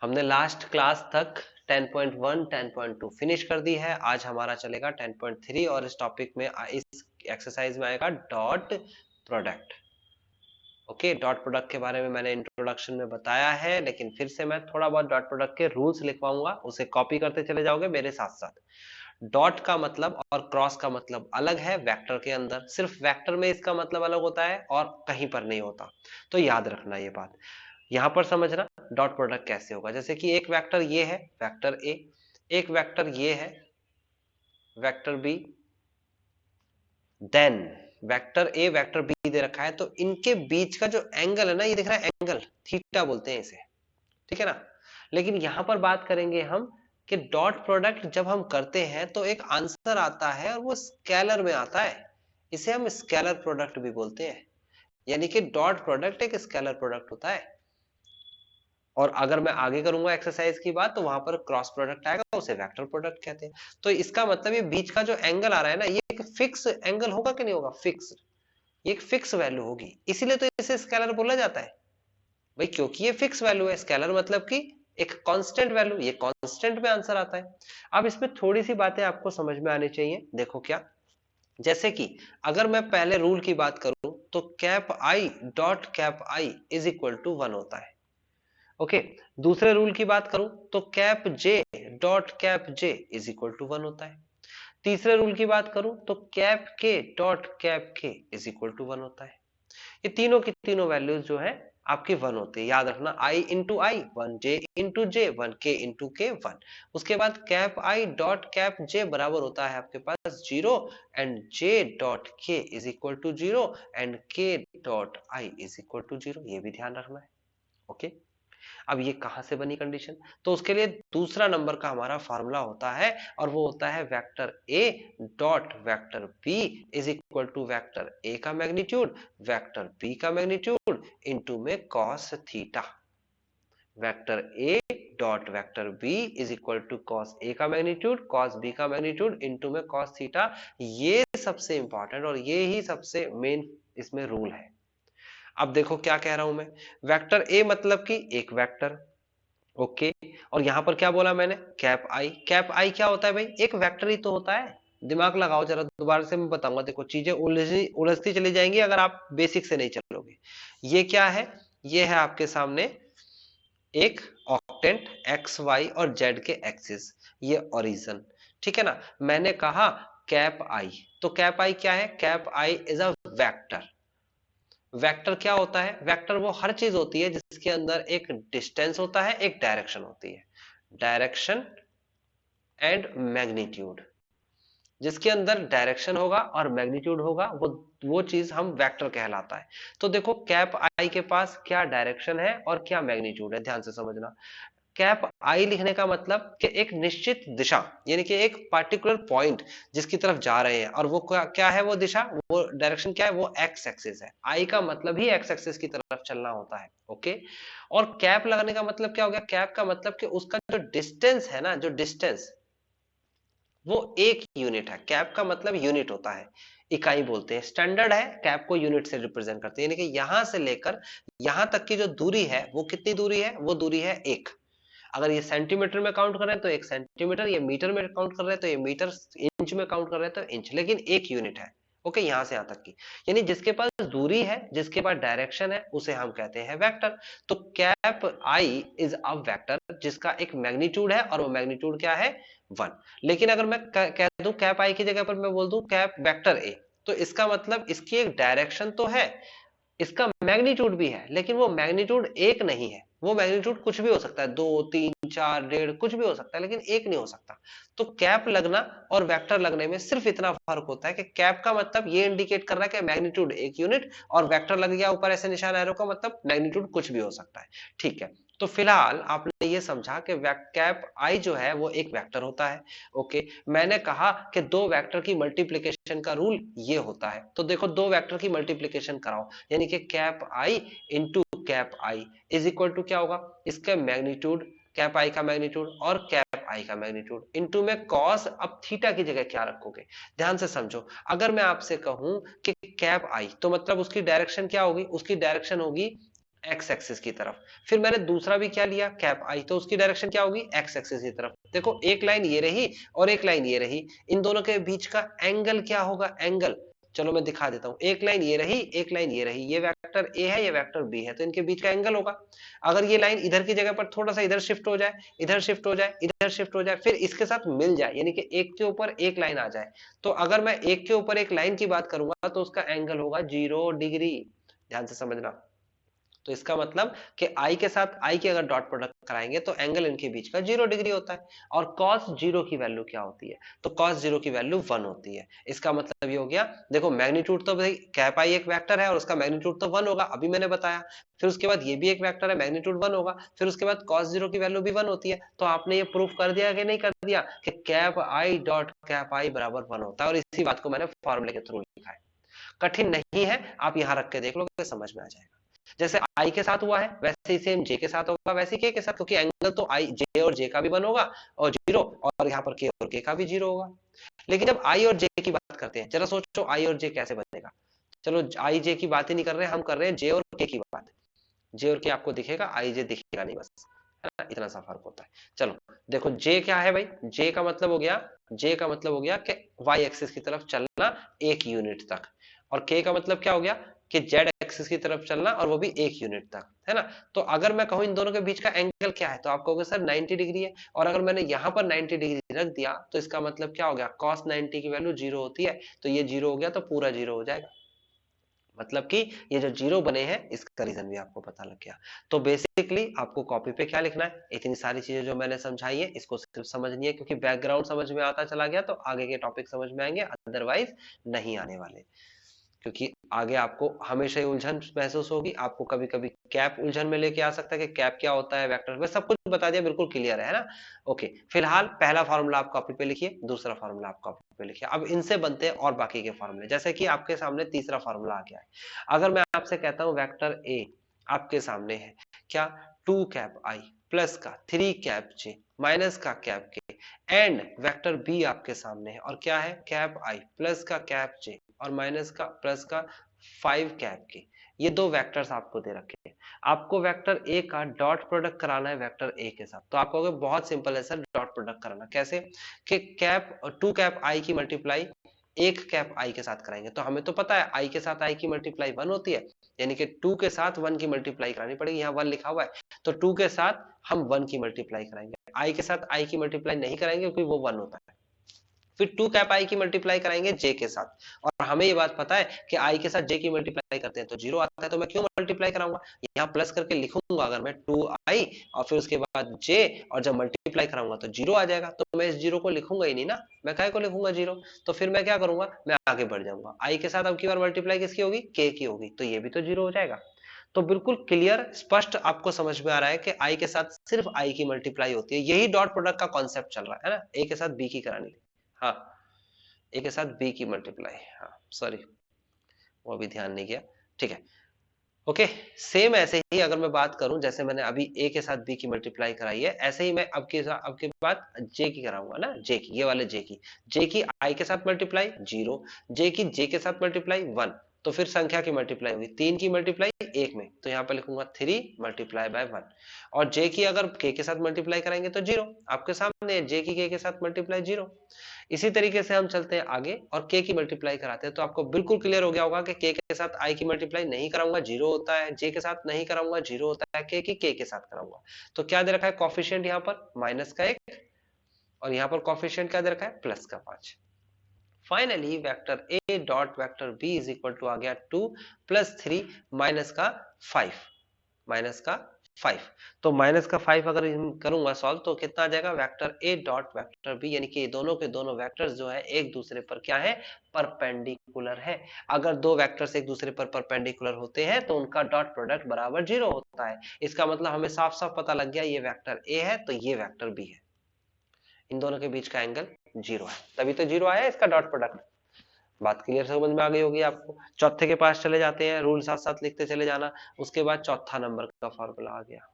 हमने last class तक 10.1 10.2 finish कर दी है। आज हमारा चलेगा 10.3 और इस टॉपिक में इस एक्सरसाइज में आएगा dot product. Okay, dot product के बारे में मैंने इंट्रोडक्शन में बताया है, लेकिन फिर से मैं थोड़ा बहुत डॉट प्रोडक्ट के रूल्स लिखवाऊंगा, उसे कॉपी करते चले जाओगे मेरे साथ साथ। डॉट का मतलब और क्रॉस का मतलब अलग है वेक्टर के अंदर, सिर्फ वेक्टर में इसका मतलब अलग होता है और कहीं पर नहीं होता, तो याद रखना ये बात। यहां पर समझना डॉट प्रोडक्ट कैसे होगा। जैसे कि एक वेक्टर ये है वेक्टर ए, एक वेक्टर ये है वेक्टर बी, देन वेक्टर ए वेक्टर बी दे रखा है, तो इनके बीच का जो एंगल है ना, ये दिख रहा है एंगल, थीटा बोलते हैं इसे, ठीक है ना। लेकिन यहां पर बात करेंगे हम कि डॉट प्रोडक्ट जब हम करते हैं तो एक आंसर आता है और वो स्केलर में आता है, इसे हम स्केलर प्रोडक्ट भी बोलते हैं। यानी कि डॉट प्रोडक्ट एक स्केलर प्रोडक्ट होता है। और अगर मैं आगे करूंगा एक्सरसाइज की बात, तो वहां पर क्रॉस प्रोडक्ट आएगा, उसे वेक्टर प्रोडक्ट कहते हैं। तो इसका मतलब ये बीच का जो एंगल आ रहा है ना, ये एक फिक्स एंगल होगा कि नहीं होगा, फिक्स, ये एक फिक्स वैल्यू होगी, इसीलिए तो इसे स्केलर बोला जाता है भाई, क्योंकि ये फिक्स वैल्यू है। स्केलर मतलब कि एक कांस्टेंट वैल्यू, ये कांस्टेंट में आंसर आता है। अब इसमें थोड़ी सी बातें आपको समझ में आनी चाहिए, देखो क्या। जैसे कि अगर मैं पहले रूल की बात करूं तो cap I dot cap I is equal to 1 होता है। ओके, दूसरे रूल की बात करूं तो cap J dot cap J is equal to 1 होता है। तीसरे रूल की बात करूं तो कैप के डॉट कैप के इज इक्वल टू 1 होता है। ये तीनों की तीनों वैल्यूज जो है आपकी 1 होती है, याद रखना। आई इंटू आई 1, जे इंटू जे 1, के इंटू के 1। उसके बाद cap I dot cap J बराबर होता है आपके पास 0 and J dot K is equal to 0 and K dot I is equal to 0, ये भी ध्यान रखना है। ओके, अब ये कहां से बनी कंडीशन, तो उसके लिए दूसरा नंबर का हमारा फॉर्मूला होता है, और वो होता है vector A dot vector B is equal to vector ए का मैग्नीट्यूड वेक्टर बी का मैग्नीट्यूड इनटू में cos theta. Vector A dot vector B is equal to cos a का मैग्नीट्यूड कॉस बी का मैग्नीट्यूड इनटू में cos theta. ये सबसे important और ये ही सबसे मेन इसमें रूल है। अब देखो क्या कह रहा हूं मैं, वेक्टर ए मतलब कि एक वेक्टर, ओके। और यहां पर क्या बोला मैंने, कैप आई, कैप आई क्या होता है भाई, एक वेक्टर ही तो होता है। दिमाग लगाओ जरा, दोबारा से मैं बताऊंगा, देखो चीजें उलझती चली जाएंगी अगर आप बेसिक से नहीं चलोगे। ये क्या है, ये है आपके सामने एक ऑक्टेंट एक्स वाई और जेड के एक्सिस, ये ओरिजिन, ठीक है ना। मैंने कहा कैप आई, तो कैप आई क्या है, cap I is a vector. Vector क्या होता है, वेक्टर वो हर चीज होती है जिसके अंदर एक डिस्टेंस होता है, एक डायरेक्शन होती है, डायरेक्शन एंड मैग्नीट्यूड। जिसके अंदर डायरेक्शन होगा और मैग्नीट्यूड होगा, वो चीज हम वेक्टर कहलाता है। तो देखो कैप आई के पास क्या डायरेक्शन है और क्या मैग्नीट्यूड है, ध्यान से समझना। कैप आई लिखने का मतलब कि एक निश्चित दिशा, यानी कि एक पार्टिकुलर पॉइंट जिसकी तरफ जा रहे हैं, और वो क्या है, वो दिशा, वो डायरेक्शन क्या है, वो एक्स एक्सिस है। आई का मतलब ही एक्स एक्सिस की तरफ चलना होता है, ओके। और कैप लगाने का मतलब क्या हो गया, कैप का मतलब कि उसका जो डिस्टेंस है ना, जो डिस्टेंस, वो एक यूनिट है। कैप का मतलब यूनिट होता है, इकाई बोलते हैं, स्टैंडर्ड है, कैप को यूनिट से रिप्रेजेंट करते हैं। यानी कि यहां से लेकर यहां तक की जो दूरी है, वो कितनी दूरी है, वो दूरी है एक। अगर ये सेंटीमीटर में काउंट कर रहे हैं तो 1 सेंटीमीटर, ये मीटर में काउंट कर रहे हैं तो ये मीटर, इंच में काउंट कर रहे हैं तो इंच, लेकिन एक यूनिट है। ओके, यहां से यहां तक की, यानी जिसके पास दूरी है, जिसके पास डायरेक्शन है, उसे हम कहते हैं वेक्टर। तो cap I is a vector जिसका एक मैग्नीट्यूड है, और वो मैग्नीट्यूड क्या है, 1। लेकिन अगर मैं कह दूं कैप आई की जगह पर मैं बोल दूं कैप वेक्टर ए, तो इसका मतलब इसकी एक डायरेक्शन तो है, इसका मैग्नीट्यूड भी है, लेकिन वो मैग्नीट्यूड एक नहीं है। वो मैग्नीट्यूड कुछ भी हो सकता है, 2 3 4 1.5 कुछ भी हो सकता है, लेकिन एक नहीं हो सकता। तो कैप लगना और वेक्टर लगने में सिर्फ इतना फर्क होता है कि कैप का मतलब ये इंडिकेट कर रहा है कि मैग्नीट्यूड एक यूनिट, और वेक्टर लग गया ऊपर ऐसे निशान एरो का, मतलब मैग्नीट्यूड कुछ भी हो सकता है, ठीक है। तो फिलहाल आपने ये समझा कि कैप आई जो है वो एक वेक्टर होता है, ओके। मैंने कहा कि दो वेक्टर की मल्टीप्लीकेशन का रूल ये होता है, तो देखो दो वेक्टर की मल्टीप्लीकेशन कराओ, यानी कि cap I into cap I is equal to क्या होगा, इसका मैग्नीट्यूड, कैप आई का मैग्नीट्यूड और कैप आई का मैग्नीट्यूड इनटू में कॉस। अब थीटा की जगह क्या रखोगे, ध्यान से समझो। अगर मैं आपसे कहूं कि कैप आई, तो मतलब उसकी डायरेक्शन क्या होगी, उसकी डायरेक्शन होगी एक्स एक्सिस की तरफ। फिर मैंने दूसरा भी क्या लिया, कैप आई, तो उसकी डायरेक्शन क्या होगी, एक्स एक्सिस की तरफ। देखो एक लाइन ये रही और एक लाइन ये रही, इन दोनों के बीच का एंगल क्या होगा, एंगल, चलो मैं दिखा देता हूं। एक लाइन ये रही, एक लाइन ये रही, ये वेक्टर ए है, ये वेक्टर बी है, तो इनके बीच का एंगल होगा। अगर ये लाइन इधर की जगह पर थोड़ा सा इधर शिफ्ट हो जाए, इधर शिफ्ट हो जाए, इधर शिफ्ट हो जाए, फिर इसके साथ मिल जाए, यानी कि एक के ऊपर एक लाइन आ जाए, तो अगर मैं एक के ऊपर एक लाइन की बात करूंगा तो उसका एंगल होगा 0 डिग्री। ध्यान से समझना। तो इसका मतलब कि आई के साथ आई की अगर डॉट प्रोडक्ट कराएंगे तो एंगल इनके बीच का 0 डिग्री होता है। और cos 0 की वैल्यू क्या होती है, तो cos 0 की वैल्यू 1 होती है। इसका मतलब ये हो गया, देखो मैग्नीट्यूड तो भाई कैप आई एक वेक्टर है और उसका मैग्नीट्यूड तो 1 होगा, अभी मैंने बताया। फिर उसके बाद ये भी एक वेक्टर है, मैग्नीट्यूड 1 होगा। फिर उसके बाद cos 0 की वैल्यू भी 1 होती है। तो आपने ये प्रूफ कर दिया कि नहीं कर दिया कि कैप आई डॉट कैप आई बराबर 1 होता है, और इसी बात को मैंने फॉर्मूले के थ्रू लिखा है। कठिन नहीं है, आप यहां रख के देख लो, समझ में आ जाएगा। जैसे आई के साथ हुआ है वैसे ही सेम जे के साथ होगा, वैसे के साथ, क्योंकि एंगल तो आई जे और जे का भी 1 होगा और 0, और यहाँ पर के और के का भी 0 होगा। लेकिन जब आई और जे की बात करते हैं, जरा सोचो आई और जे कैसे बनेगा। चलो आई जे की बात ही नहीं कर रहे हैं, हम कर रहे हैं जे और के की बात। जे और के आपको दिखेगा, आई जे दिखेगा नहीं, बस है ना, इतना सा फर्क होता है। चलो देखो जे क्या है भाई, जे का मतलब हो गया, जे का मतलब हो गया कि वाई एक्सिस की तरफ चलना 1 यूनिट तक, और के का मतलब क्या हो गया कि जेड एक्सिस की तरफ चलना, और वो भी 1 यूनिट तक, है ना। तो अगर मैं कहूं इन दोनों के बीच का एंगल क्या है, तो आप कहोगे सर 90 डिग्री है, और अगर मैंने यहां पर 90 डिग्री रख दिया तो इसका मतलब क्या हो गया, cos 90 की वैल्यू 0 होती है, तो ये 0 हो गया तो पूरा 0 हो जाएगा। मतलब कि ये जो 0 बने हैं इसका रीजन भी आपको पता लग गया। तो बेसिकली आपको कॉपी पे क्या लिखना है, इतनी सारी चीजें जो मैंने समझाई है इसको सिर्फ समझनी है, क्योंकि बैकग्राउंड समझ में आता चला गया तो आगे के टॉपिक समझ में आएंगे, अदरवाइज नहीं आने वाले। क्योंकि आगे आपको हमेशा ही उलझन महसूस होगी, आपको कभी कभी कैप उलझन में लेके आ सकता है कि कैप क्या होता है, वेक्टर में सब कुछ बता दिया, बिल्कुल क्लियर है ना। ओके, फिलहाल पहला फॉर्मूला आप कॉपी पे लिखिए, दूसरा फॉर्मूला आप कॉपी पे लिखिए। अब इनसे बनते हैं और बाकी के फॉर्मूले, जैसे कि आपके सामने तीसरा फॉर्मूला आ गया है। अगर मैं आपसे कहता हूं वेक्टर ए आपके सामने है, क्या 2 कैप आई प्लस का 3 कैप जे माइनस का कैप के, एंड वेक्टर बी आपके सामने है, और क्या है, कैप आई प्लस का कैप जे और माइनस का प्लस का 5 कैप के। ये दो वेक्टर्स आपको दे रखे हैं, आपको वेक्टर ए का डॉट प्रोडक्ट कराना है वेक्टर ए के साथ। तो आप कहोगे बहुत सिंपल है सर, डॉट प्रोडक्ट कराना कैसे, कि कैप 2 कैप आई की मल्टीप्लाई 1 कैप आई के साथ कराएंगे, तो हमें तो पता है आई के साथ आई की मल्टीप्लाई 1 होती है, यानी कि 2 के साथ 1 की मल्टीप्लाई करानी पड़ेगी, यहाँ 1 लिखा हुआ है, तो 2 के साथ हम 1 की मल्टीप्लाई कराएंगे, आई के साथ आई की मल्टीप्लाई नहीं कराएंगे क्योंकि वो 1 होता है। फिर 2 कैप आई की मल्टीप्लाई कराएंगे जे के साथ, और हमें ये बात पता है कि आई के साथ जे की मल्टीप्लाई करते हैं तो 0 आता है, तो मैं क्यों मल्टीप्लाई कराऊंगा, यहाँ प्लस करके लिखूंगा अगर मैं 2 आई और फिर उसके बाद जे, और जब मल्टीप्लाई कराऊंगा तो 0 आ जाएगा, तो मैं इस 0 को लिखूंगा ही नहीं ना, मैं काहे को लिखूंगा 0। तो फिर मैं क्या करूंगा, मैं आगे बढ़ जाऊंगा, आई के साथ अब की बार मल्टीप्लाई किसकी होगी, के की होगी, तो ये भी तो 0 हो जाएगा। तो बिल्कुल क्लियर स्पष्ट आपको समझ में आ रहा है कि आई के साथ सिर्फ आई की मल्टीप्लाई होती है, यही डॉट प्रोडक्ट का कॉन्सेप्ट चल रहा है ना, ए के साथ बी की करानी थी। हाँ, ए के साथ बी की मल्टीप्लाई, हाँ सॉरी वो अभी ध्यान नहीं किया, ठीक है। ओके, सेम ऐसे ही अगर मैं बात करूं, जैसे मैंने अभी ए के साथ बी की मल्टीप्लाई कराई है, ऐसे ही मैं अब के बाद जे की कराऊंगा ना, जे की, ये वाले जे की आई के साथ मल्टीप्लाई 0, जे की जे के साथ मल्टीप्लाई 1, तो फिर संख्या की मल्टीप्लाई होगी, 3 की मल्टीप्लाई 1 में, तो यहाँ पे लिखूंगा 3 मल्टीप्लाई बाय 1, और जे की अगर के साथ मल्टीप्लाई कराएंगे तो 0, आपके सामने जे की के साथ मल्टीप्लाई 0। इसी तरीके से हम चलते हैं आगे और के की मल्टीप्लाई कराते हैं, तो आपको बिल्कुल क्लियर हो गया होगा कि के साथ आई की मल्टीप्लाई नहीं कराऊंगा 0 होता है, जे के साथ नहीं कराऊंगा 0 होता है, के साथ कराऊंगा। तो क्या दे रखा है कॉफिशिएंट यहाँ पर माइनस का 1, और यहाँ पर कॉफिशिएंट क्या दे रखा है प्लस का 5। Finally vector A dot vector B is equal to आ गया 2 प्लस 3 माइनस का 5, माइनस का 5। तो माइनस का 5 अगर करूंगा सॉल्व तो कितना आ जाएगा, वेक्टर ए डॉट वेक्टर बी, यानी कि दोनों के दोनों वेक्टर्स जो है एक दूसरे पर क्या है, परपेंडिकुलर है। अगर दो वेक्टर्स एक दूसरे पर परपेंडिकुलर होते हैं तो उनका डॉट प्रोडक्ट बराबर 0 होता है। इसका मतलब हमें साफ साफ पता लग गया ये वेक्टर ए है तो ये वेक्टर बी है, इन दोनों के बीच का एंगल 0 है, तभी तो 0 आया इसका डॉट प्रोडक्ट। बात क्लियर समझ में आ गई होगी आपको। चौथे के पास चले जाते हैं, रूल साथ साथ लिखते चले जाना, उसके बाद चौथा नंबर का फॉर्मूला आ गया।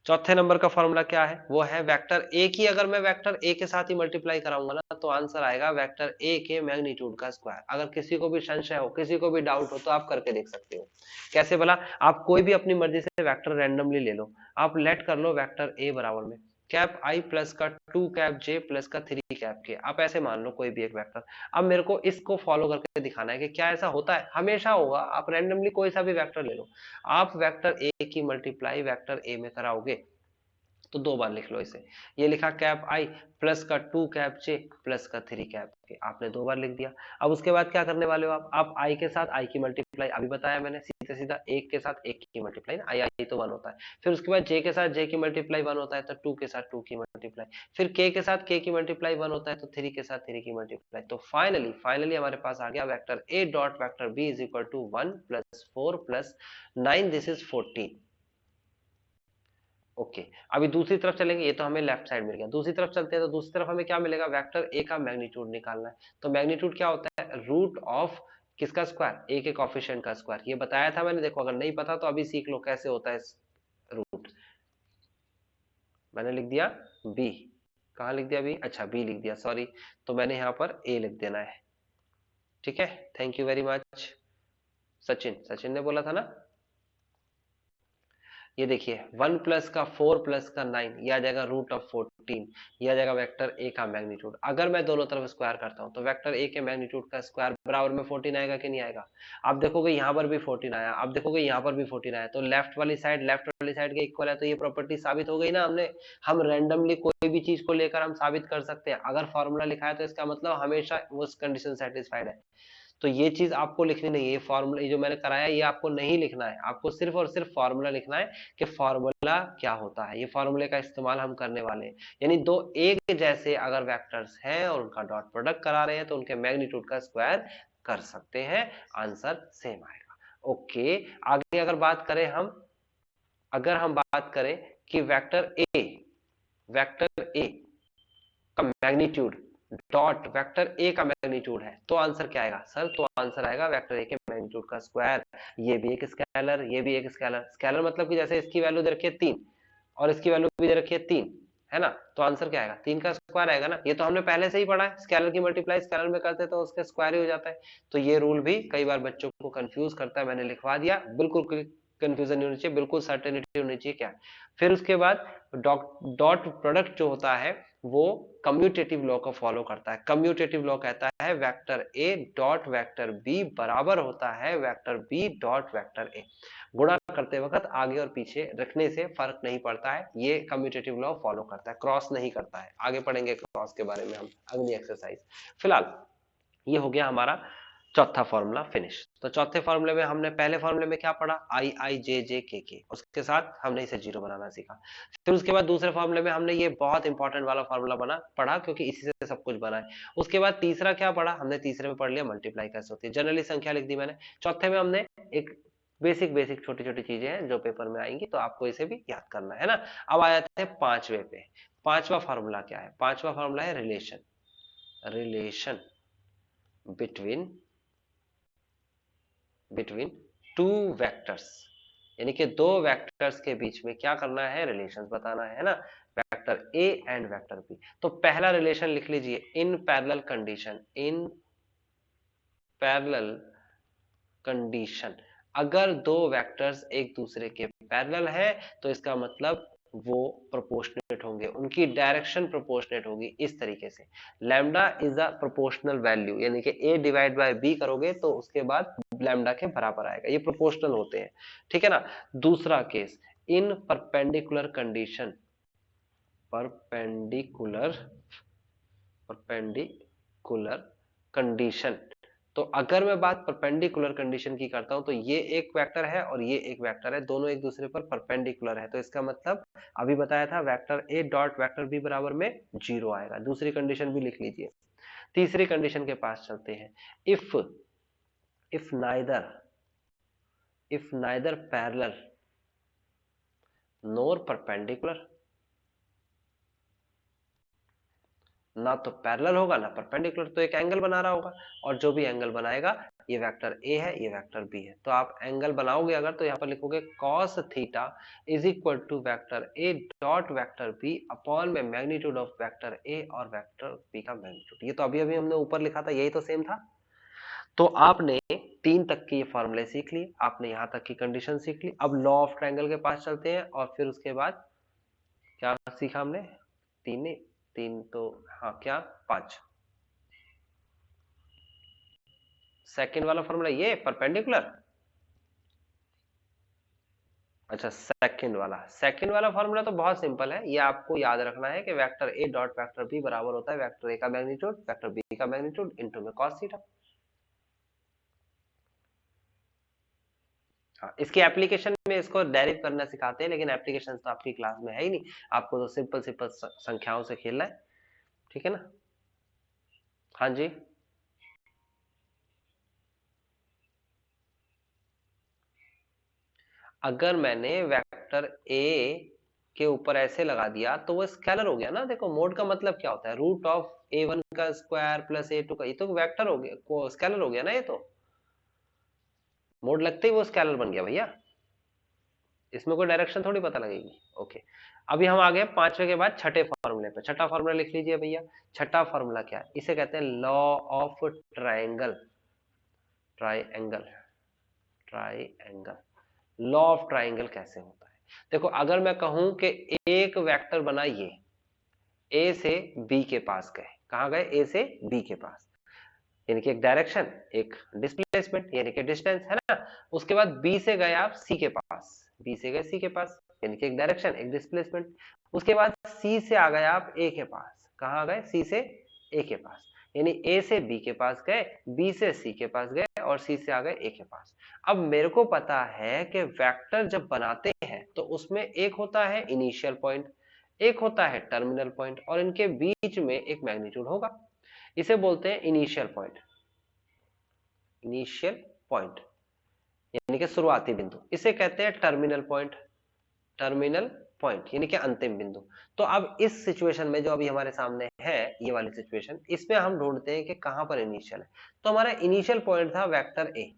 चौथे नंबर का फॉर्मूला क्या है, वो है वेक्टर ए की अगर मैं वेक्टर ए के साथ ही मल्टीप्लाई कराऊंगा ना तो आंसर आएगा वेक्टर ए के मैग्नीट्यूड का स्क्वायर। अगर किसी को भी संशय हो, किसी को भी डाउट हो तो आप करके देख सकते हो। कैसे भला, आप कोई भी अपनी मर्जी से वेक्टर रैंडमली ले लो, आप लेट कर लो वेक्टर ए बराबर में कैप आई प्लस का 2 कैप जे प्लस का 3 कैप के, आप ऐसे मान लो कोई भी एक वेक्टर। अब मेरे को इसको फॉलो करके दिखाना है कि क्या ऐसा होता है, हमेशा होगा। आप रैंडमली कोई सा भी वेक्टर ले लो, आप वेक्टर ए की मल्टीप्लाई वेक्टर ए में कराओगे तो 2 बार लिख लो इसे। ये लिखा कैप आई प्लस का 2 कैप जे प्लस का 3 कैप के, आपने 2 बार लिख दिया। अब उसके बाद क्या करने वाले हो आप आई के साथ आई की मल्टीप्लाई, अभी बताया मैंने, सीधा सीधा एक के साथ एक की मल्टीप्लाई, आई आई तो 1 होता है। फिर उसके बाद जे के साथ जे की मल्टीप्लाई 1 होता है तो 2 के साथ 2 की मल्टीप्लाई, फिर के साथ के की मल्टीप्लाई 1 होता है तो 3 के साथ 3 की मल्टीप्लाई। तो फाइनली हमारे पास आ गया vector A dot vector B is equal to 1 plus 4 plus 9, this is 14। Okay अभी दूसरी तरफ चलेंगे, ये तो हमें लेफ्ट साइड मिल गया। दूसरी तरफ चलते हैं तो दूसरी तरफ हमें क्या मिलेगा, वेक्टर ए का मैग्नीट्यूड निकालना है। तो मैग्नीट्यूड क्या होता है, रूट ऑफ किसका स्क्वायर, ए के कोफिशिएंट का स्क्वायर। ये बताया था मैंने, देखो अगर नहीं पता तो अभी सीख लो कैसे होता है रूट। मैंने लिख दिया बी, कहाँ लिख दिया बी, अच्छा बी लिख दिया, सॉरी। तो मैंने यहाँ पर ए लिख देना है, ठीक है। Thank you very much Sachin, Sachin ने बोला था ना। ये देखिए 1 प्लस का 4 प्लस का 9, ये आ जाएगा रूट ऑफ 14, ये आ जाएगा वेक्टर ए का मैग्नीट्यूड। अगर मैं दोनों तरफ स्क्वायर करता हूं तो वेक्टर ए के मैग्नीट्यूड का स्क्वायर बराबर में 14 आएगा कि नहीं आएगा। आप देखोगे यहाँ पर भी 14 आया, आप देखोगे यहाँ पर भी 14 आया, तो लेफ्ट वाली साइड के इक्वल है, तो ये प्रॉपर्टी साबित हो गई ना हमने। हम रैंडमली कोई भी चीज को लेकर हम साबित कर सकते हैं, अगर फॉर्मूला लिखा है तो इसका मतलब हमेशा उस कंडीशन सेटिस्फाइड है। तो ये चीज आपको लिखनी नहीं है, ये फॉर्मूला ये जो मैंने कराया ये आपको नहीं लिखना है, आपको सिर्फ और सिर्फ फॉर्मूला लिखना है कि फॉर्मूला क्या होता है। ये फॉर्मूले का इस्तेमाल हम करने वाले हैं, यानी दो एक जैसे अगर वेक्टर्स हैं और उनका डॉट प्रोडक्ट करा रहे हैं तो उनके मैग्नीट्यूड का स्क्वायर कर सकते हैं, आंसर सेम आएगा। ओके आगे अगर बात करें हम, अगर हम बात करें कि वेक्टर ए का मैग्नीट्यूड डॉट वेक्टर ए का मैग्नीट्यूड है तो आंसर क्या आएगा सर, तो आंसर आएगा वेक्टर ए के मैग्नीट्यूड का स्क्वायर। ये भी एक स्केलर, ये भी एक स्केलर, स्केलर मतलब कि जैसे इसकी वैल्यू दे रखी है 3 और इसकी वैल्यू भी दे रखी है 3, है ना, तो आंसर क्या आएगा 3 का स्क्वायर आएगा ना। ये तो हमने पहले से ही पढ़ा है, स्केलर की मल्टीप्लाई स्केलर में करते तो उसका स्क्वायर ही हो जाता है। तो ये रूल भी कई बार बच्चों को कंफ्यूज करता है, मैंने लिखवा दिया, बिल्कुल कंफ्यूजन नहीं होनी चाहिए, बिल्कुल सर्टेनिटी होनी चाहिए क्या। फिर उसके बाद डॉट प्रोडक्ट जो होता है वो कम्यूटेटिव लॉ को फॉलो करता है। कम्यूटेटिव लॉ कहता है वेक्टर ए डॉट वेक्टर बी बराबर होता है vector B dot vector A. गुणा करते वक्त आगे और पीछे रखने से फर्क नहीं पड़ता है, ये कम्यूटेटिव लॉ फॉलो करता है, क्रॉस नहीं करता है। आगे पढ़ेंगे क्रॉस के बारे में हम अगली एक्सरसाइज। फिलहाल ये हो गया हमारा चौथा फॉर्मूला फिनिश। तो चौथे फॉर्मूले में हमने पहले फॉर्मूले में क्या पढ़ा, आई आई जे जे के, उसके साथ हमने इसे जीरो बनाना सीखा। फिर उसके बाद दूसरे फॉर्मूले में हमने ये बहुत इंपॉर्टेंट वाला फॉर्मूला पढ़ा क्योंकि इसी से सब कुछ बना है। उसके बाद तीसरा क्या पढ़ा हमने, तीसरे में पढ़ लिया मल्टीप्लाई कैसे होती है, जनरली संख्या लिख दी मैंने। चौथे में हमने एक बेसिक छोटी छोटी चीजें हैं जो पेपर में आएंगी तो आपको इसे भी याद करना है ना। अब आ जाते हैं पांचवे पे। पांचवा फॉर्मूला क्या है, पांचवा फॉर्मूला है रिलेशन बिटवीन टू वेक्टर्स, यानी कि दो वेक्टर्स के बीच में क्या करना है, रिलेशंस बताना है ना, vector A and vector B. तो पहला रिलेशन लिख लीजिए, इन पैरेलल कंडीशन अगर दो वेक्टर्स एक दूसरे के पैरेलल है तो इसका मतलब वो प्रोपोर्शनेट होंगे, उनकी डायरेक्शन प्रोपोर्शनेट होगी। इस तरीके से lambda is a proportional value, यानी कि a डिवाइड बाय b करोगे तो उसके बाद लैम्डा के बराबर आएगा, ये प्रोपोर्शनल होते हैं, ठीक है ना। दूसरा केस इन परपेंडिकुलर कंडीशन। तो अगर मैं बात परपेंडिकुलर कंडीशन की करता हूं तो ये एक वेक्टर है और ये एक वेक्टर है, दोनों एक दूसरे पर परपेंडिकुलर है, तो इसका मतलब अभी बताया था वेक्टर ए डॉट वेक्टर बी बराबर में 0 आएगा। दूसरी कंडीशन भी लिख लीजिए। तीसरी कंडीशन के पास चलते हैं, if neither parallel NOR perpendicular, ना तो पैरेलल होगा ना परपेंडिकुलर, तो एक एंगल बना रहा होगा और जो भी एंगल बनाएगा ये वेक्टर ए है, ये वेक्टर बी है। तो आप एंगल बनाओगे अगर तो यहाँ पर लिखोगे cos theta is equal to vector A dot vector B upon में मैग्नीट्यूड ऑफ वेक्टर ए और वेक्टर बी का मैग्नीट्यूड। ये तो अभी अभी हमने ऊपर लिखा था, यही तो सेम था। तो आपने 3 तक के ये फॉर्मूले सीख लिए, आपने यहाँ तक की कंडीशन सीख ली। अब लॉ ऑफ ट्रायंगल के पास चलते हैं और फिर उसके बाद क्या सीखा हमने? 3 नहीं, 3 तो हाँ क्या 5। सेकंड वाला फॉर्मूला ये परपेंडिकुलर, अच्छा सेकंड वाला फॉर्मूला तो बहुत सिंपल है। ये आपको याद रखना है कि वेक्टर ए डॉट वेक्टर बी बराबर होता है वेक्टर ए का मैग्नीट्यूड वेक्टर बी का मैग्नीट्यूड इनटू में cos थीटा। हाँ, इसकी एप्लीकेशन में इसको डेरिव करना सिखाते हैं, लेकिन एप्लीकेशन तो आपकी क्लास में है ही नहीं, आपको तो सिंपल सिंपल संख्याओं से खेलना है, ठीक है ना? हाँ जी, अगर मैंने वेक्टर ए के ऊपर ऐसे लगा दिया तो वो स्केलर हो गया ना। देखो मोड का मतलब क्या होता है, रूट ऑफ a1 का स्क्वायर प्लस a2 का, ये तो वेक्टर हो गया, स्केलर हो गया ना। ये तो मोड लगते ही वो स्केलर बन गया भैया, इसमें कोई डायरेक्शन थोड़ी पता लगेगी। ओके, अभी हम आ गए 5वें के बाद छठे फॉर्मूले पे। छठा फॉर्मूला लिख लीजिए भैया। छठा फॉर्मूला क्या है? इसे कहते हैं law of triangle. Triangle triangle law of triangle कैसे होता है? देखो अगर मैं कहूं कि एक वेक्टर बनाइए, ए से बी के पास गए, कहां गए? ए से बी के पास, यानी कि एक डायरेक्शन, एक डिस्प्लेसमेंट यानी कि डिस्टेंस, है ना। उसके बाद बी से गए आप सी के पास, बी से गए सी के पास यानी कि एक डायरेक्शन, एक डिस्प्लेसमेंट। उसके बाद सी से आ गए आप ए के पास, कहां आ गए? सी से ए के पास, यानी ए से बी के पास गए, बी से सी के पास गए और सी से आ गए ए के पास। अब मेरे को पता है कि वेक्टर जब बनाते हैं तो उसमें एक होता है इनिशियल पॉइंट, एक होता है टर्मिनल पॉइंट, और इनके बीच में एक मैग्नीट्यूड होगा। इसे बोलते हैं इनिशियल पॉइंट। इनिशियल पॉइंट यानी कि शुरुआती बिंदु, इसे कहते हैं टर्मिनल पॉइंट। टर्मिनल पॉइंट यानी कि अंतिम बिंदु। तो अब इस सिचुएशन में जो अभी हमारे सामने है, ये वाली सिचुएशन, इसमें हम ढूंढते हैं कि कहां पर इनिशियल है। तो हमारा इनिशियल पॉइंट था वेक्टर ए,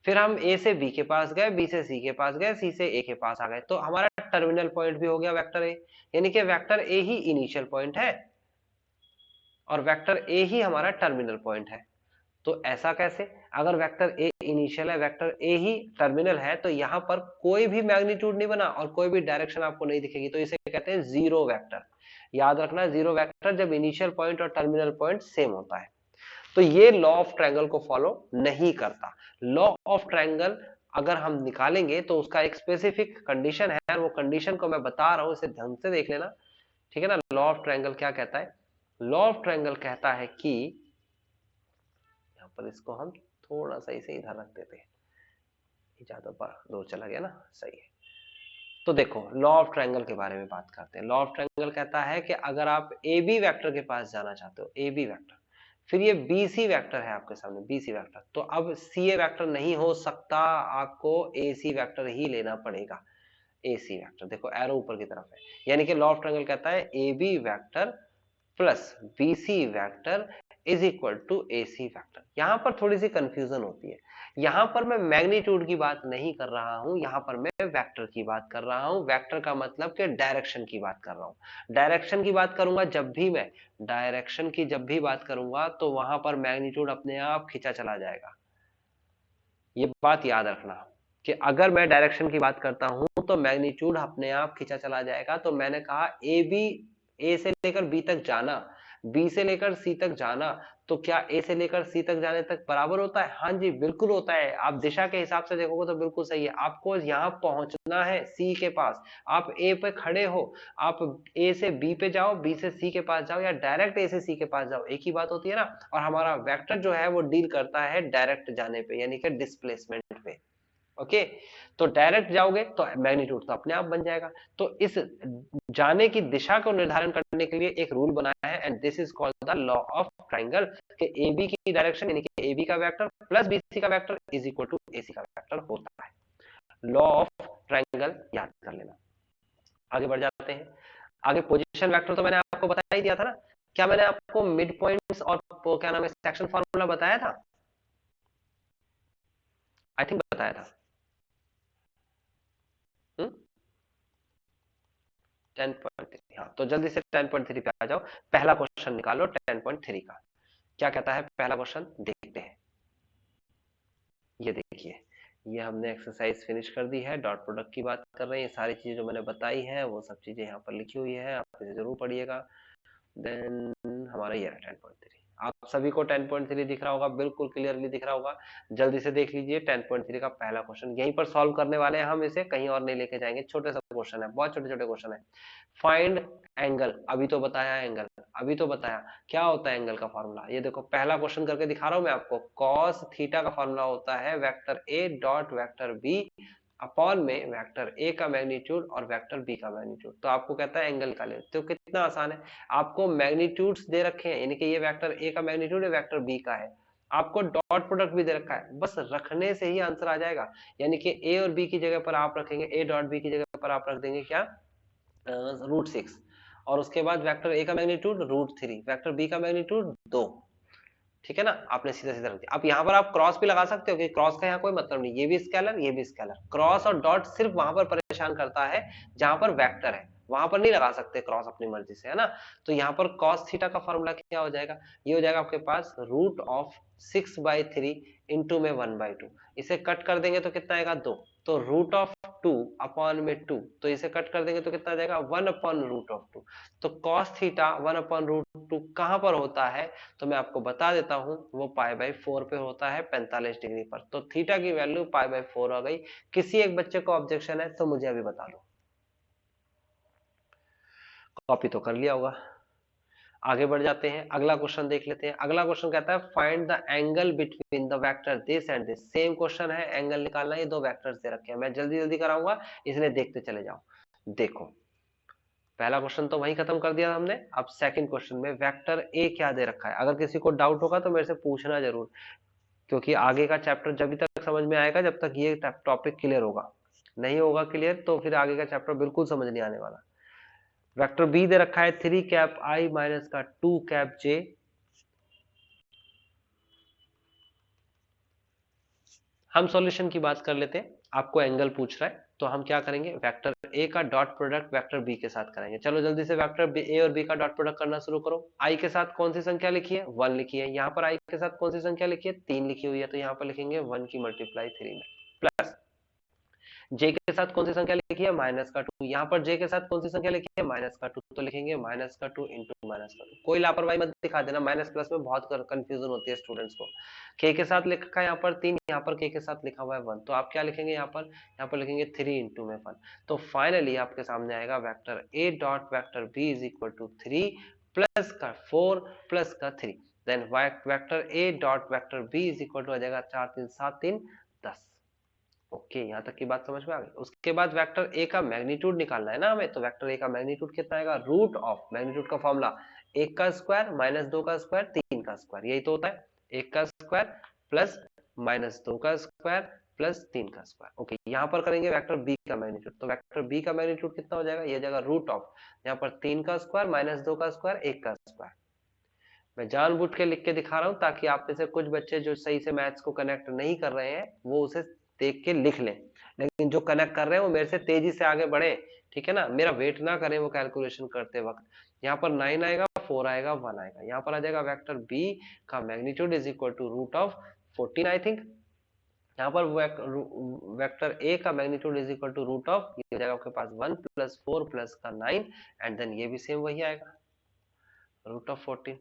फिर हम ए से बी के पास गए, बी से सी के पास गए, सी से ए के पास आ गए, तो हमारा टर्मिनल पॉइंट भी हो गया वेक्टर ए, यानी कि वेक्टर ए ही इनिशियल पॉइंट है और वेक्टर ए ही हमारा टर्मिनल पॉइंट है। तो ऐसा कैसे? अगर वेक्टर ए इनिशियल है, वेक्टर ए ही टर्मिनल है, तो यहां पर कोई भी मैग्नीट्यूड नहीं बना और कोई भी डायरेक्शन आपको नहीं दिखेगी, तो इसे कहते हैं जीरो वेक्टर। याद रखना, जीरो वेक्टर जब इनिशियल पॉइंट और टर्मिनल पॉइंट सेम होता है। तो ये लॉ ऑफ ट्रायंगल को फॉलो नहीं करता। लॉ ऑफ ट्रायंगल अगर हम निकालेंगे तो उसका एक स्पेसिफिक कंडीशन है, और वो कंडीशन को मैं बता रहा हूं, इसे ढंग से देख लेना, ठीक है ना। लॉ ऑफ ट्रायंगल क्या कहता है? लॉ ऑफ ट्रायंगल कहता है कि, पर इसको हम थोड़ा सा इसे इधर रख देते हैं, ज्यादा दूर चला गया ना, सही है। तो देखो लॉ ऑफ ट्रायंगल के बारे में बात करते हैं। लॉ ऑफ ट्रायंगल कहता है कि अगर आप ए बी वेक्टर के पास जाना चाहते हो, ए बी वेक्टर, फिर ये बी सी वेक्टर है आपके सामने, बी सी वेक्टर, तो अब सी ए वेक्टर नहीं हो सकता, आपको ए सी वेक्टर ही लेना पड़ेगा। ए सी वेक्टर देखो एरो ऊपर की तरफ है, यानी कि लॉ ऑफ ट्रायंगल कहता है A B vector plus B C vector is equal to A C vector. यहां पर थोड़ी सी कंफ्यूजन होती है, यहां पर मैं मैग्नीट्यूड की बात नहीं कर रहा हूं, यहां पर मैं वेक्टर की बात कर रहा हूं। वेक्टर का मतलब कि डायरेक्शन की बात कर रहा हूं। डायरेक्शन की बात करूंगा जब भी मैं, डायरेक्शन की जब भी बात करूंगा तो वहां पर मैग्नीट्यूड अपने आप खींचा चला जाएगा। ये बात याद रखना कि अगर मैं डायरेक्शन की बात करता हूं तो मैग्नीट्यूड अपने आप खींचा चला जाएगा। तो मैंने कहा ए बी, ए से लेकर बी तक जाना, बी से लेकर सी तक जाना, तो क्या ए से लेकर सी तक जाने तक बराबर होता है? हाँ जी बिल्कुल होता है। आप दिशा के हिसाब से देखोगे तो बिल्कुल सही है। आपको यहाँ पहुंचना है सी के पास, आप ए पे खड़े हो, आप ए से बी पे जाओ, बी से सी के पास जाओ, या डायरेक्ट ए से सी के पास जाओ, एक ही बात होती है ना। और हमारा वेक्टर जो है वो डील करता है डायरेक्ट जाने पे, यानी कि डिस्प्लेसमेंट पे। ओके, तो डायरेक्ट जाओगे तो मैग्नीट्यूड तो अपने आप बन जाएगा। तो इस जाने की दिशा को निर्धारण करने के लिए एक रूल बनाया है, and this is called the law of triangle, कि ए बी की डायरेक्शन यानी कि ए बी का वेक्टर प्लस बी सी का vector is equal to A सी का वेक्टर होता है। लॉ ऑफ ट्रायंगल याद कर लेना। आगे बढ़ जाते हैं। आगे पोजीशन वेक्टर तो मैंने आपको बता ही दिया था ना। क्या मैंने आपको मिड पॉइंट्स और क्या नाम है सेक्शन फार्मूला बताया था? आई थिंक बताया था। 10.3, हाँ, तो जल्दी से 10.3 पे आ जाओ, पहला क्वेश्चन निकालो 10.3 का। क्या कहता है पहला क्वेश्चन, देखते हैं। ये देखिए, ये हमने एक्सरसाइज फिनिश कर दी है, डॉट प्रोडक्ट की बात कर रहे हैं, ये सारी चीजें जो मैंने बताई हैं वो सब चीजें यहाँ पर लिखी हुई है, आप इसे जरूर पढ़िएगा। देन हमारा ये रहा 10.3। आप सभी को 10.3 दिख रहा होगा, बिल्कुल क्लियरली दिख रहा होगा। जल्दी से देख लीजिए 10.3 का पहला क्वेश्चन, यहीं पर सॉल्व करने वाले हैं हम, इसे कहीं और नहीं लेके जाएंगे। छोटे सा क्वेश्चन है, बहुत छोटे छोटे क्वेश्चन है। फाइंड एंगल, अभी तो बताया एंगल, अभी तो बताया क्या होता है एंगल का फॉर्मूला। ये देखो पहला क्वेश्चन करके दिखा रहा हूं मैं आपको, कॉस थीटा का फॉर्मूला होता है वेक्टर ए डॉट वेक्टर बी अपॉन में वेक्टर ए का मैग्नीट्यूड और वेक्टर बी का मैग्नीट्यूड। तो आपको कहता है एंगल निकाले, तो कितना आसान है। आपको मैग्नीट्यूड्स दे रखे हैं, यानी कि ये वेक्टर ए का मैग्नीट्यूड है, वेक्टर बी का है। आपको डॉट प्रोडक्ट भी दे रखा है, बस रखने से ही आंसर आ जाएगा। यानी कि ए और बी की जगह पर आप रखेंगे, ए डॉट बी की जगह पर आप रख देंगे क्या, √6, और उसके बाद वेक्टर ए का मैग्नीट्यूड √3, वेक्टर बी का मैग्नीट्यूड 2। ठीक है ना, आपने सीधा सीधा रख दिया। अब यहाँ पर आप क्रॉस भी लगा सकते हो कि क्रॉस का यहाँ कोई मतलब नहीं, ये भी स्केलर ये भी स्केलर। क्रॉस और डॉट सिर्फ वहां पर परेशान करता है जहां पर वेक्टर है, वहां पर नहीं लगा सकते क्रॉस अपनी मर्जी से, है ना। तो यहाँ पर कॉस थीटा का फॉर्मूला क्या हो जाएगा, ये हो जाएगा आपके पास √6/3 इंटू में 1/2। इसे कट कर देंगे तो कितना आएगा 2, तो √2 अपॉन में 2, तो इसे कट कर देंगे तो कितना आ जाएगा 1/√2। तो कॉस थीटा 1/√2 कहां पर होता है, तो मैं आपको बता देता हूं, वो π/4 पे होता है 45 डिग्री पर। तो थीटा की वैल्यू π/4 आ गई। किसी एक बच्चे को ऑब्जेक्शन है तो मुझे अभी बता दो। कॉपी तो कर लिया होगा। आगे बढ़ जाते हैं, अगला क्वेश्चन देख लेते हैं। अगला क्वेश्चन कहता है find the angle between the vector this and this. Same question है, एंगल निकालना है, ये दो वेक्टर्स दे रखे हैं, मैं जल्दी जल्दी कराऊंगा, इसलिए देखते चले जाओ। देखो पहला क्वेश्चन तो वहीं खत्म कर दिया हमने। अब सेकंड क्वेश्चन में वेक्टर ए क्या दे रखा है, अगर किसी को डाउट होगा तो मेरे से पूछना जरूर, क्योंकि आगे का चैप्टर जब तक समझ में आएगा जब तक ये टॉपिक क्लियर होगा। नहीं होगा क्लियर तो फिर आगे का चैप्टर बिल्कुल समझ नहीं आने वाला। वेक्टर बी दे रखा है 3 कैप आई माइनस का 2 कैप जे। हम सॉल्यूशन की बात कर लेते हैं, आपको एंगल पूछ रहा है तो हम क्या करेंगे, वेक्टर ए का डॉट प्रोडक्ट वेक्टर बी के साथ करेंगे। चलो जल्दी से वेक्टर ए और बी का डॉट प्रोडक्ट करना शुरू करो। आई के साथ कौन सी संख्या लिखी है, 1 लिखी है। यहाँ पर आई के साथ कौन सी संख्या लिखी है, 3 लिखी हुई है, तो यहाँ पर लिखेंगे 1 की मल्टीप्लाई 3 में, प्लस जे के साथ कौन सी संख्या लिखी है, -2। यहाँ पर जे के साथ कौन सी संख्या लिखी है, -2, तो लिखेंगे -2 इंटू -2। कोई लापरवाही मत दिखा देना, माइनस प्लस में बहुत कंफ्यूजन होती है स्टूडेंट्स को। के साथ लिखा है यहाँ पर 3, यहाँ पर के साथ लिखा हुआ है 1, तो आप क्या लिखेंगे यहाँ पर लिखेंगे 3 इंटू में 1। तो फाइनली आपके सामने आएगा vector A dot vector B is equal to 3 plus का 4 प्लस का 3। Then vector A dot vector B is equal to आ जाएगा 4 3 7 3 10। ओके, यहाँ तक की बात समझ में आ गई। उसके बाद वेक्टर ए का मैग्नीट्यूड निकालना है ना हमें, तो वेक्टर ए का मैग्नीट्यूड कितना आएगा, रूट ऑफ मैग्नीट्यूड का फॉर्मूला 1 का स्क्वायर माइनस 2 का स्क्वायर 3 का स्क्वायर, यही तो होता है। 1 का स्क्वायर प्लस -2 का स्क्वायर प्लस 3 का स्क्वायर। ओके, यहाँ पर करेंगे वेक्टर बी का मैग्नीट्यूड, तो वेक्टर बी का मैग्नीट्यूड कितना हो जाएगा, ये जाएगा रूट ऑफ यहाँ पर 3 का स्क्वायर -2 का स्क्वायर 1 का स्क्वायर। मैं जानबूझ के लिख के दिखा रहा हूं ताकि आप में से कुछ बच्चे जो सही से मैथ्स को कनेक्ट नहीं कर रहे हैं वो उसे देख के लिख लें, लेकिन जो कनेक्ट कर रहे हैं वो मेरे से तेजी से आगे बढ़े, ठीक है ना, मेरा वेट ना करें वो कैलकुलेशन करते वक्त। यहाँ पर 9 आएगा, 4 आएगा, 1 आएगा, यहाँ पर आ जाएगा वेक्टर बी का magnitude is equal to root of 14 I think. यहाँ पर वेक्टर ए का magnitude is equal to root of, ये हो जाएगा आपके पास 1 प्लस 4 प्लस का 9, एंड देन ये भी सेम वही आएगा √14।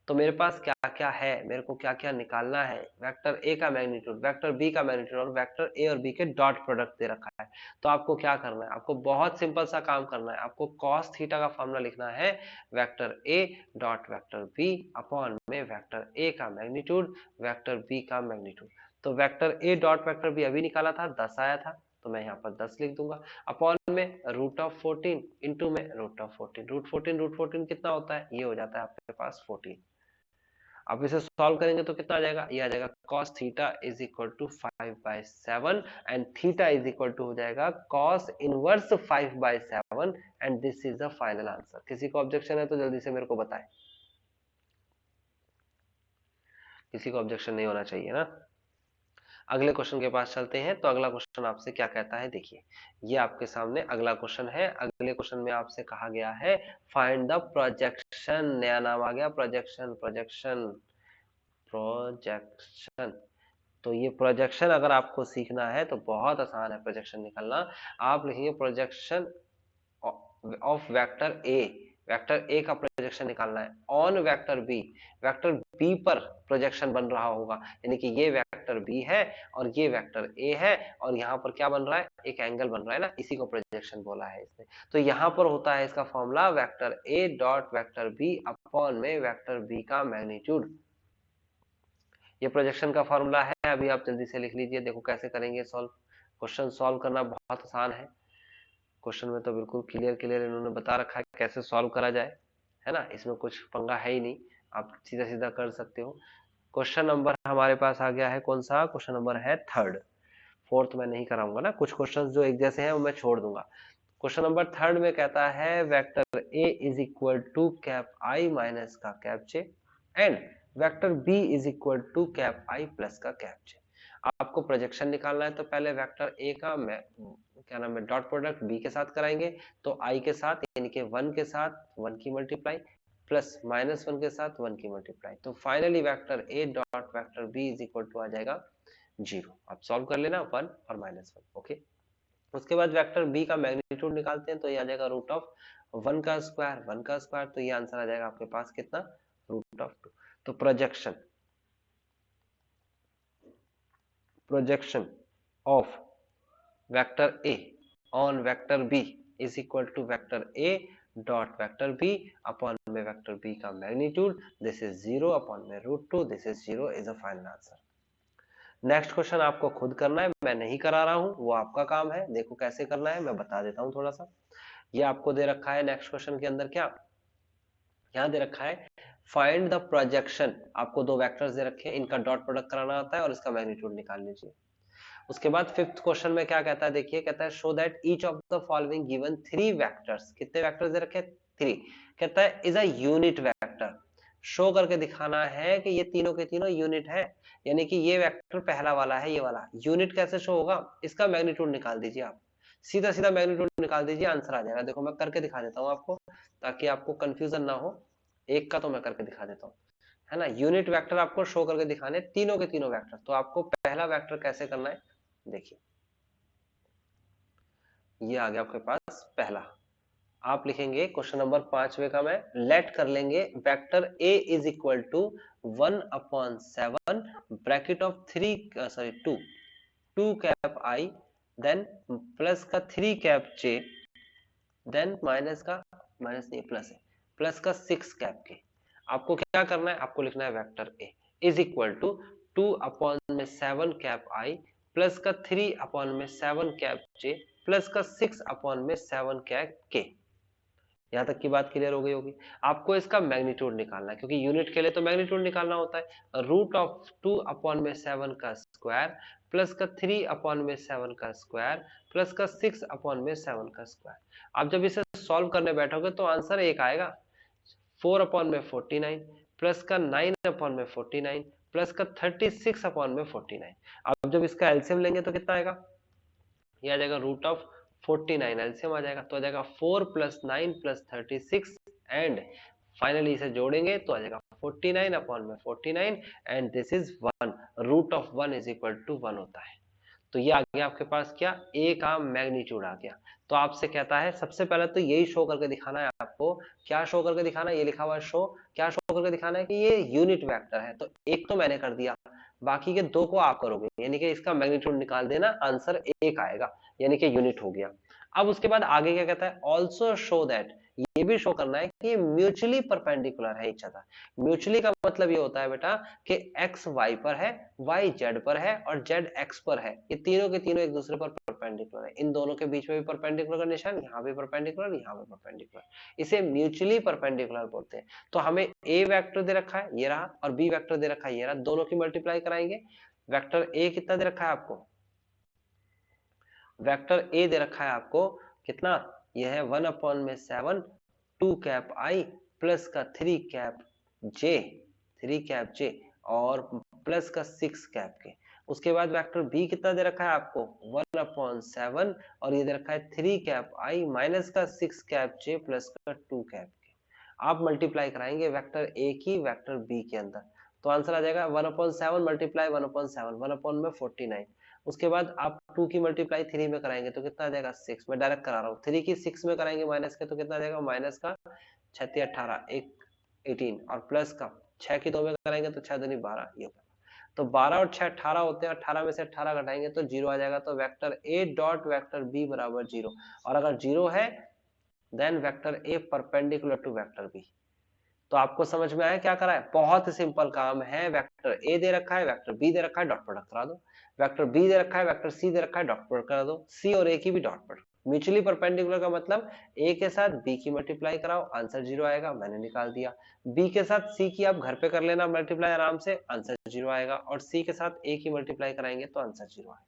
तो मेरे पास क्या क्या है, मेरे को क्या क्या निकालना है, वेक्टर ए का मैग्नीट्यूड, वेक्टर बी का मैग्नीट्यूड और वेक्टर ए और बी के डॉट प्रोडक्ट दे रखा है। तो आपको क्या करना है, आपको बहुत सिंपल सा काम करना है, आपको कॉस थीटा का फॉर्मूला लिखना है वेक्टर ए डॉट वेक्टर बी अपॉन में वेक्टर ए का मैग्नीट्यूड वेक्टर बी का मैग्नीट्यूड। तो वेक्टर ए डॉट वेक्टर बी अभी निकाला था, 10 आया था, तो मैं यहाँ पर 10 लिख दूंगा, अपॉन में √14 इंटू में √14। √14 कितना होता है, ये हो जाता है आपके पास 14। अब इसे सॉल्व करेंगे तो कितना आ जाएगा, ये आ जाएगा cos theta is equal to 5/7 and theta is equal to हो जाएगा cos inverse 5/7 and this is the final answer. किसी को ऑब्जेक्शन है तो जल्दी से मेरे को बताएं, किसी को ऑब्जेक्शन नहीं होना चाहिए ना। अगले क्वेश्चन के पास चलते हैं। तो अगला क्वेश्चन आपसे क्या कहता है, देखिए ये आपके सामने अगला क्वेश्चन है। अगले क्वेश्चन में आपसे कहा गया है फाइंड द प्रोजेक्शन, नया नाम आ गया प्रोजेक्शन, प्रोजेक्शन, प्रोजेक्शन। तो ये प्रोजेक्शन अगर आपको सीखना है तो बहुत आसान है प्रोजेक्शन निकालना। आप लिखेंगे projection of vector A, vector ए का प्रोजेक्शन निकालना है on vector B, vector B पर प्रोजेक्शन बन रहा होगा, यानी कि ये वेक्टर बी है और ये वेक्टर ए है और यहाँ पर क्या बन रहा है, एक एंगल बन रहा है ना, इसी को प्रोजेक्शन बोला है इसने। तो यहाँ पर होता है इसका फॉर्मूला वेक्टर ए डॉट वेक्टर बी अपॉन में वेक्टर बी का मैग्नीट्यूड। ये प्रोजेक्शन का फॉर्मूला है, अभी आप जल्दी से लिख लीजिए। देखो कैसे करेंगे सॉल्व, क्वेश्चन सॉल्व करना बहुत आसान है। क्वेश्चन में तो बिल्कुल क्लियर क्लियर इन्होंने बता रखा है कैसे सॉल्व करा जाए, है ना, इसमें कुछ पंगा है ही नहीं, आप सीधा सीधा कर सकते हो। क्वेश्चन नंबर हमारे पास आ गया है कौन सा, क्वेश्चन नंबर है थर्ड। फोर्थ मैं नहीं कराऊंगा ना, कुछ क्वेश्चन जो एक जैसे हैं वो मैं छोड़ दूंगा। क्वेश्चन नंबर थर्ड में कहता है vector A is equal to cap I minus का cap J and vector B is equal to cap I plus का कैप जे। आपको प्रोजेक्शन निकालना है तो पहले वेक्टर ए का क्या नाम है डॉट प्रोडक्ट बी के साथ कराएंगे, तो आई के साथ यानी कि 1 के साथ 1 की मल्टीप्लाई प्लस -1 के साथ 1 की मल्टीप्लाई, तो finally vector A dot vector B is equal to आ जाएगा 0। आप सॉल्व कर लेना 1 और -1, ओके। उसके बाद वेक्टर बी का मैग्नीट्यूड निकालते हैं, तो ये आ जाएगा रूट ऑफ 1 का स्क्वायर 1 का स्क्वायर, तो ये आंसर आ जाएगा आपके पास कितना, रूट ऑफ 2। तो projection of vector A on vector B is equal to vector A dot vector B upon में वेक्टर बी का मैग्नीट्यूड, दिस इज 0 अपॉन में root 2, this is 0 is a final answer. Next question आपको खुद करना है, मैं नहीं करा रहा हूं, वो आपका काम है। देखो कैसे करना है मैं बता देता हूं थोड़ा सा। ये आपको दे रखा है नेक्स्ट क्वेश्चन के अंदर, क्या यहाँ दे रखा है फाइंड द प्रोजेक्शन, आपको दो वेक्टर्स दे रखे हैं, इनका डॉट प्रोडक्ट कराना होता है और इसका मैग्नीट्यूड निकाल लीजिए। उसके बाद फिफ्थ क्वेश्चन में क्या कहता है, देखिए कहता है show that each of the following given 3 vectors, कितने वेक्टर्स दे रखे हैं 3, कहता है is a unit vector, show करके दिखाना है कि ये तीनों के तीनों यूनिट है, यानी कि ये वेक्टर पहला वाला है, ये वाला यूनिट कैसे शो होगा, इसका मैग्नीट्यूड निकाल दीजिए आप, सीधा सीधा मैग्नीट्यूड निकाल दीजिए, आंसर आ जाएगा। देखो मैं करके दिखा देता हूँ आपको ताकि आपको कंफ्यूजन ना हो, एक का तो मैं करके दिखा देता हूँ, है ना। यूनिट वेक्टर आपको शो करके दिखाने तीनों के तीनों वेक्टर, तो आपको पहला वेक्टर कैसे करना है देखिए, ये आ गया आपके पास पहला। आप लिखेंगे क्वेश्चन नंबर 5वें का मैं लेट कर लेंगे vector a is equal to 1/7 bracket of 2 cap i then plus का 3 कैप j देन माइनस का माइनस नहीं प्लस है प्लस का 6 कैप के। आपको क्या करना है, आपको लिखना है vector a is equal to 2/7 cap i plus का 3/7 कैप j प्लस का 6/7 कैप k। यहाँ तक की बात क्लियर हो गई होगी। आपको इसका मैग्नीट्यूड निकालना है, क्योंकि यूनिट के लिए तो मैग्नीट्यूड निकालना होता है। रूट ऑफ 2/7 का स्क्वायर प्लस का 3/7 का स्क्वायर प्लस का 6/7 का स्क्वायर। आप जब इसे सॉल्व करने बैठोगे तो आंसर एक आएगा, 4/49 प्लस का 9/49 प्लस का 36/49। अब जब इसका एलसीएम लेंगे तो कितना आएगा, ये आ जाएगा रूट ऑफ 49, एलसीएम आ जाएगा तो आ जाएगा 4 + 9 + 36 एंड फाइनली इसे जोड़ेंगे तो आ जाएगा 49/49 and this is 1, root of 1 is equal to 1 होता है। तो ये आ गया आपके पास क्या, ए का मैग्नीट्यूड आ गया। तो आपसे कहता है सबसे पहले तो यही शो करके दिखाना है आपको, क्या शो करके दिखाना है, ये लिखा हुआ है शो, क्या शो करके दिखाना है कि ये यूनिट वेक्टर है। तो एक तो मैंने कर दिया, बाकी के दो को आप करोगे, यानी कि इसका मैग्नीट्यूड निकाल देना, आंसर एक आएगा, यानी कि यूनिट हो गया। अब उसके बाद आगे क्या कहता है, ऑल्सो शो दैट, ये भी शो करना है कि ये म्यूचुअली परपेंडिकुलर है इच अदर। म्यूचुअली का मतलब ये होता है बेटा कि x y पर है, y z पर है और z x पर है, ये तीनों के तीनों एक दूसरे पर परपेंडिकुलर है, इन दोनों के बीच में भी परपेंडिकुलर का निशान, यहाँ भी परपेंडिकुलर यहाँ भी परपेंडिकुलर, इसे म्यूचुअली परपेंडिकुलर बोलते हैं। तो हमें a वेक्टर दे रखा है ये रहा और b वेक्टर दे रखा है ये रहा, दोनों की मल्टीप्लाई कराएंगे। वेक्टर a कितना दे रखा है आपको, वेक्टर a दे रखा है आपको कितना, यह है 1/7 2 कैप i प्लस का 3 कैप j और प्लस का 6 कैप के। उसके बाद वेक्टर बी कितना दे रखा है आपको 1/7 और ये दे रखा है 3 कैप आई माइनस का 6 कैप जे प्लस का 2 कैप के। आप मल्टीप्लाई कराएंगे वेक्टर ए की वेक्टर बी के अंदर, तो आंसर आ जाएगा 1/7 मल्टीप्लाई 1/7 1 में 49। उसके बाद आप 2 की मल्टीप्लाई 3 में कराएंगे तो कितना आ जाएगा 6। मैं डायरेक्ट करा रहा हूँ, 3 की 6 में कराएंगे माइनस के तो कितना आ जाएगा माइनस का 6 18 18 और प्लस का 6 की 2 में कराएंगे तो 6 दूनी 12 ये होगा। तो 12 और 6 18 होते हैं, 18 में से 18 घटाएंगे तो 0 आ जाएगा। तो वेक्टर ए डॉट वेक्टर बी बराबर 0, और अगर 0 है then vector A perpendicular to vector B. तो आपको समझ में आया क्या करा है? बहुत सिंपल काम है। वेक्टर ए दे रखा है, वेक्टर बी दे रखा है, डॉट प्रोडक्ट करा दो। वेक्टर बी दे रखा है, वेक्टर सी दे रखा है, डॉट प्रोडक्ट करा दो। सी और ए की भी डॉट प्रोडक्ट। म्यूचुअली परपेंडिकुलर का मतलब ए के साथ बी की मल्टीप्लाई कराओ, आंसर 0 आएगा, मैंने निकाल दिया। बी के साथ सी की आप घर पे कर लेना मल्टीप्लाई आराम से, आंसर 0 आएगा। और सी के साथ ए की मल्टीप्लाई कराएंगे तो आंसर 0 आएगा।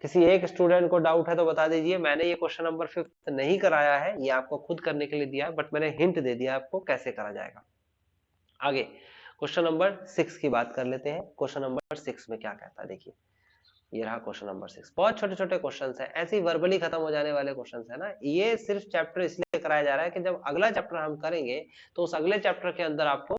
किसी एक स्टूडेंट को डाउट है तो बता दीजिए। मैंने ये क्वेश्चन नंबर 5 नहीं कराया है, ये आपको खुद करने के लिए दिया है, बट मैंने हिंट दे दिया आपको कैसे करा जाएगा। आगे क्वेश्चन नंबर 6 की बात कर लेते हैं। क्वेश्चन नंबर 6 में क्या कहता है देखिए, ये रहा क्वेश्चन नंबर 6। बहुत छोटे छोटे क्वेश्चंस है, ऐसे ही वर्बली खत्म हो जाने वाले क्वेश्चंस है ना। ये सिर्फ चैप्टर इसलिए कराया जा रहा है कि जब अगला चैप्टर हम करेंगे तो उस अगले चैप्टर के अंदर आपको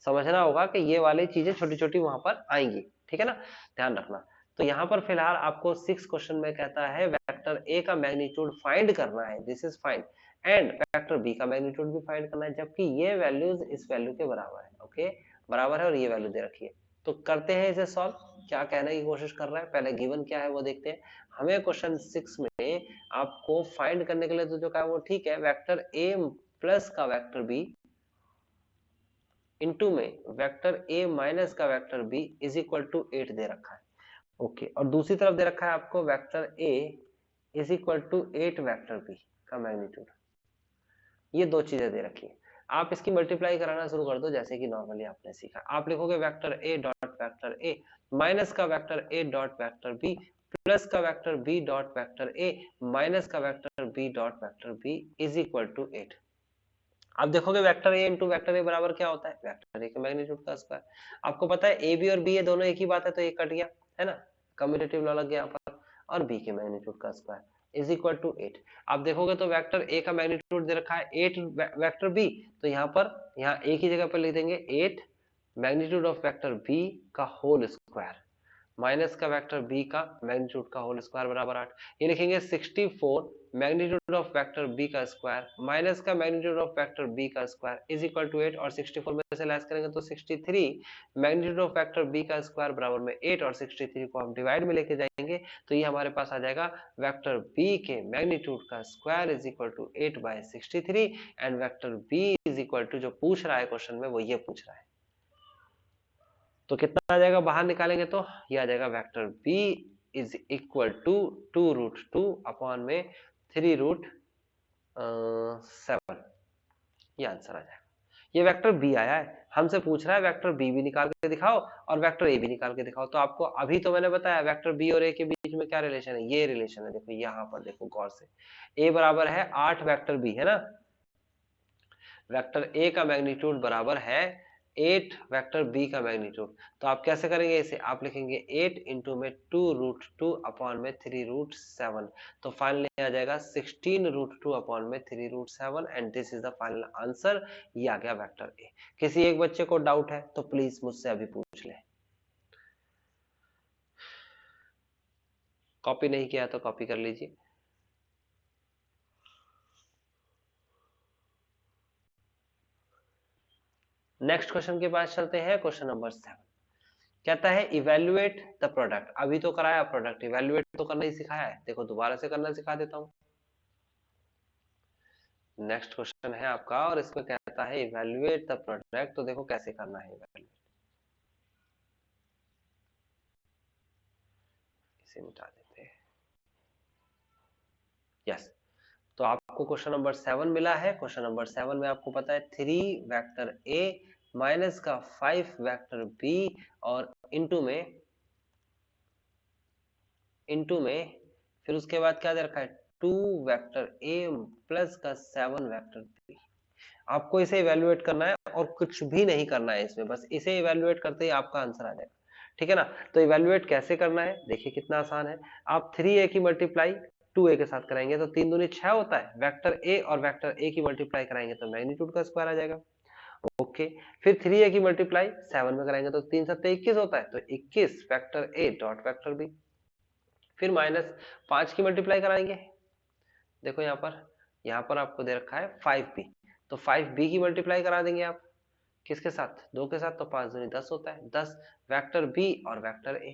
समझना होगा कि ये वाली चीजें छोटी छोटी वहां पर आएंगी, ठीक है ना, ध्यान रखना। तो यहाँ पर फिलहाल आपको 6 क्वेश्चन में कहता है वेक्टर ए का मैग्नीट्यूड फाइंड करना है, this is find, and vector B का मैग्नीट्यूड भी फाइंड करना है, जबकि ये वैल्यूज इस वैल्यू के बराबर है। ओके, बराबर है और ये वैल्यू दे रखी है। तो करते हैं इसे सॉल्व। क्या कहने की कोशिश कर रहा है, पहले गिवन क्या है वो देखते हैं। हमें क्वेश्चन 6 में आपको फाइंड करने के लिए तो जो कहा वो ठीक है, वेक्टर ए प्लस का वेक्टर बी इनटू में वेक्टर ए माइनस का vector B is equal to 8 दे रखा है। ओके, और दूसरी तरफ दे रखा है आपको vector A is equal to 8 vector B का मैग्नीट्यूड। ये दो चीजें दे रखी है। आप इसकी मल्टीप्लाई कराना शुरू कर दो जैसे कि नॉर्मली आपने सीखा। आप लिखोगे vector A dot vector A minus का वेक्टर ए डॉट वेक्टर बी प्लस का vector B dot vector A minus का vector B dot vector B is equal to 8। आप देखोगे vector A into vector A बराबर क्या होता है, वेक्टर ए के मैग्नीट्यूड का स्क्वायर। आपको पता है ए बी और बी ये दोनों एक ही बात है, तो ये कट गया है ना, कम्यूटेटिव लॉ लग गया यहाँ पर। और बी के मैग्नीट्यूड का स्क्वायर इज इक्वल टू 8। आप देखोगे तो वेक्टर ए का मैग्नीट्यूड दे रखा है 8 वेक्टर बी, तो यहाँ पर यहाँ एक ही जगह पर लिख देंगे 8 मैग्नीट्यूड ऑफ वेक्टर बी का होल स्क्वायर माइनस का वेक्टर बी का मैग्नीट्यूड का होल स्क्वायर बराबर 8। ये लिखेंगे 64 मैग्नीट्यूड ऑफ वेक्टर बी का स्क्वायर माइनस का मैग्नीट्यूड ऑफ वेक्टर बी का स्क्वायर इज इक्वल टू 8, और 64 में से लेस करेंगे तो 63 मैग्नीट्यूड ऑफ वेक्टर बी का स्क्वायर बराबर में 8, और 63 को हम डिवाइड में लेके जाएंगे तो ये हमारे पास आ जाएगा वेक्टर बी के मैग्नीट्यूड का square is equal to 8/63, and vector B is equal to जो पूछ रहा है क्वेश्चन में वो ये पूछ रहा है। तो कितना आ जाएगा बाहर निकालेंगे तो ये आ जाएगा vector b is equal to 2√2 upon में 3√7। ये आंसर आ जाएगा। ये वेक्टर b आया है, हमसे पूछ रहा है वेक्टर b भी निकाल के दिखाओ और वेक्टर a भी निकाल के दिखाओ। तो आपको अभी तो मैंने बताया वेक्टर b और a के बीच में क्या रिलेशन है, ये रिलेशन है। देखो यहाँ पर देखो गौर से, a बराबर है 8 वेक्टर b है ना, वेक्टर a का मैग्नीट्यूड बराबर है 8 वेक्टर b का मैग्नीट्यूड। तो आप कैसे करेंगे इसे, आप लिखेंगे 8 इंटू में 2√2 अपॉन में 3√7, तो फाइनली आ जाएगा 16√2 अपॉन में 3√7, and this is the final answer. ये आ गया वेक्टर ए। किसी एक बच्चे को डाउट है तो प्लीज मुझसे अभी पूछ ले। कॉपी नहीं किया तो कॉपी कर लीजिए। नेक्स्ट क्वेश्चन के पास चलते हैं। क्वेश्चन नंबर 7 कहता है इवेल्युएट द प्रोडक्ट। अभी तो कराया प्रोडक्ट, इवेल्युएट तो करना ही सिखाया है, देखो दोबारा से करना सिखा देता हूं। नेक्स्ट क्वेश्चन है आपका और इसमें कहता है इवेल्युएट द प्रोडक्ट। तो देखो कैसे करना है इवेल्युएट, इसे मिटा देते हैं। यस, तो आपको क्वेश्चन नंबर 7 मिला है। क्वेश्चन नंबर 7 में आपको पता है 3 वेक्टर ए माइनस का 5 वेक्टर बी और इनटू में फिर उसके बाद क्या दे रखा है 2 वेक्टर ए प्लस का 7 वेक्टर बी। आपको इसे इवेल्युएट करना है और कुछ भी नहीं करना है इसमें, बस इसे इवेल्युएट करते ही आपका आंसर आ जाएगा। ठीक है ना। तो इवेल्युएट कैसे करना है, देखिए कितना आसान है। आप 3a की मल्टीप्लाई 2a के साथ कराएंगे तो 3 दूनी 6 होता है, वेक्टर a और वेक्टर a की मल्टीप्लाई कराएंगे तो मैग्नीट्यूड का स्क्वायर आ जाएगा। ओके, फिर 3a की मल्टीप्लाई 7 में कराएंगे तो 3 7 21 होता है, तो 21 vector a dot vector b। फिर माइनस 5 की मल्टीप्लाई कराएंगे, देखो यहाँ पर आपको दे रखा है 5b, तो 5b की मल्टीप्लाई करा देंगे आप किसके साथ, 2 के साथ, तो 5 दूनी 10 होता है, 10 वेक्टर b और वेक्टर a।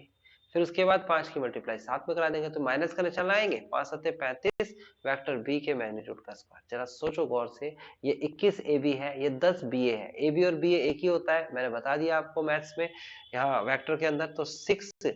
फिर उसके बाद 5 की मल्टीप्लाई 7 में करा देंगे तो माइनस का निशान लाएंगे, 5 7 35 वेक्टर b के मैग्नीट्यूड का स्क्वायर। जरा सोचो गौर से, ये 21 ab है, ये 10 ba है, ab और ba एक ही होता है, मैंने बता दिया आपको मैथ्स में यहाँ वेक्टर के अंदर। तो 6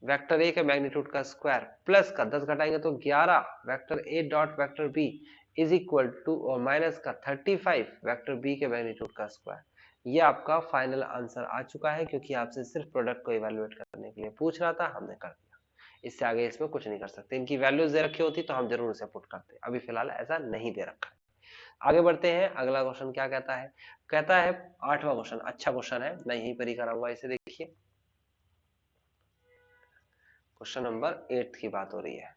वेक्टर a के मैग्नीट्यूड का स्क्वायर प्लस का 10 घटाएंगे तो 11 vector a dot vector b is equal to और माइनस का 35 वेक्टर b के मैग्नीट्यूड का स्क्वायर। ये आपका फाइनल आंसर आ चुका है, क्योंकि आपसे सिर्फ प्रोडक्ट को इवैल्यूएट करने के लिए पूछ रहा था, हमने कर दिया। इससे आगे इसमें कुछ नहीं कर सकते, इनकी वैल्यूज दे रखी होती तो हम जरूर इसे पुट करते, अभी फिलहाल ऐसा नहीं दे रखा है। आगे बढ़ते हैं, अगला क्वेश्चन क्या कहता है, कहता है 8वां क्वेश्चन, अच्छा क्वेश्चन है, मैं यहीं पर ही कराऊंगा इसे। देखिए क्वेश्चन नंबर 8 की बात हो रही है।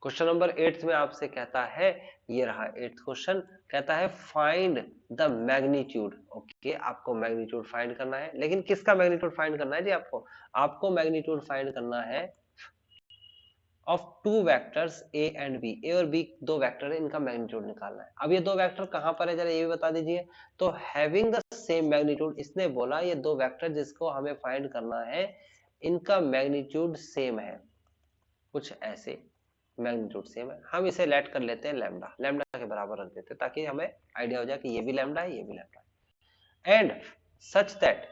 क्वेश्चन नंबर 8 में आपसे कहता है, ये रहा 8th क्वेश्चन, कहता है फाइंड द मैग्नीट्यूड। ओके, आपको मैग्नीट्यूड फाइंड करना है, लेकिन किसका मैग्नीट्यूड फाइंड करना है जी, आपको मैग्नीट्यूड फाइंड करना है of two vectors A and B. A और बी दो वेक्टर है, इनका मैग्नीट्यूड निकालना है। अब ये दो वेक्टर कहां पर है, जरा ये भी बता दीजिए। तो हैविंग द सेम मैग्नीट्यूड, इसने बोला ये दो वेक्टर जिसको हमें फाइंड करना है, इनका मैग्नीट्यूड सेम है, कुछ ऐसे मैग्नीट्यूड सेम है। हम इसे लेट कर लेते हैं लैम्डा, लैम्डा के बराबर रख देते हैं ताकि हमें आइडिया हो जाए कि ये भी लैम्डा है, ये भी लैम्डा है। एंड सच दैट,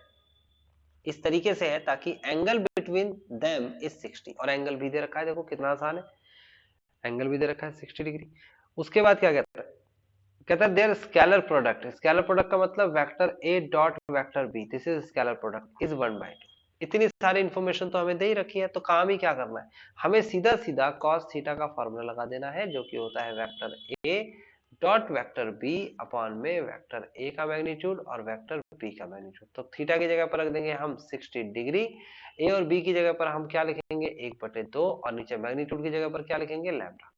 इस तरीके से है ताकि एंगल बिटवीन देम इज 60, और एंगल भी दे रखा है, देखो कितना आसान है, एंगल भी दे रखा है 60 डिग्री। उसके बाद क्या कहता है, कहता है their scalar product, scalar product का मतलब vector A dot vector B, this is scalar product is 1/2। इतनी सारी इंफॉर्मेशन तो हमें दे ही रखी है, तो काम ही क्या करना है, हमें सीधा सीधा cos थीटा का फॉर्मूला लगा देना है, जो कि होता है वेक्टर ए डॉट वेक्टर बी अपॉन में वेक्टर ए का मैग्नीट्यूड और वेक्टर बी का मैग्नीट्यूड। तो थीटा की जगह पर रख देंगे हम 60 डिग्री, ए और बी की जगह पर हम क्या लिखेंगे 1/2, और नीचे मैग्नीट्यूड की जगह पर क्या लिखेंगे लैम्डा,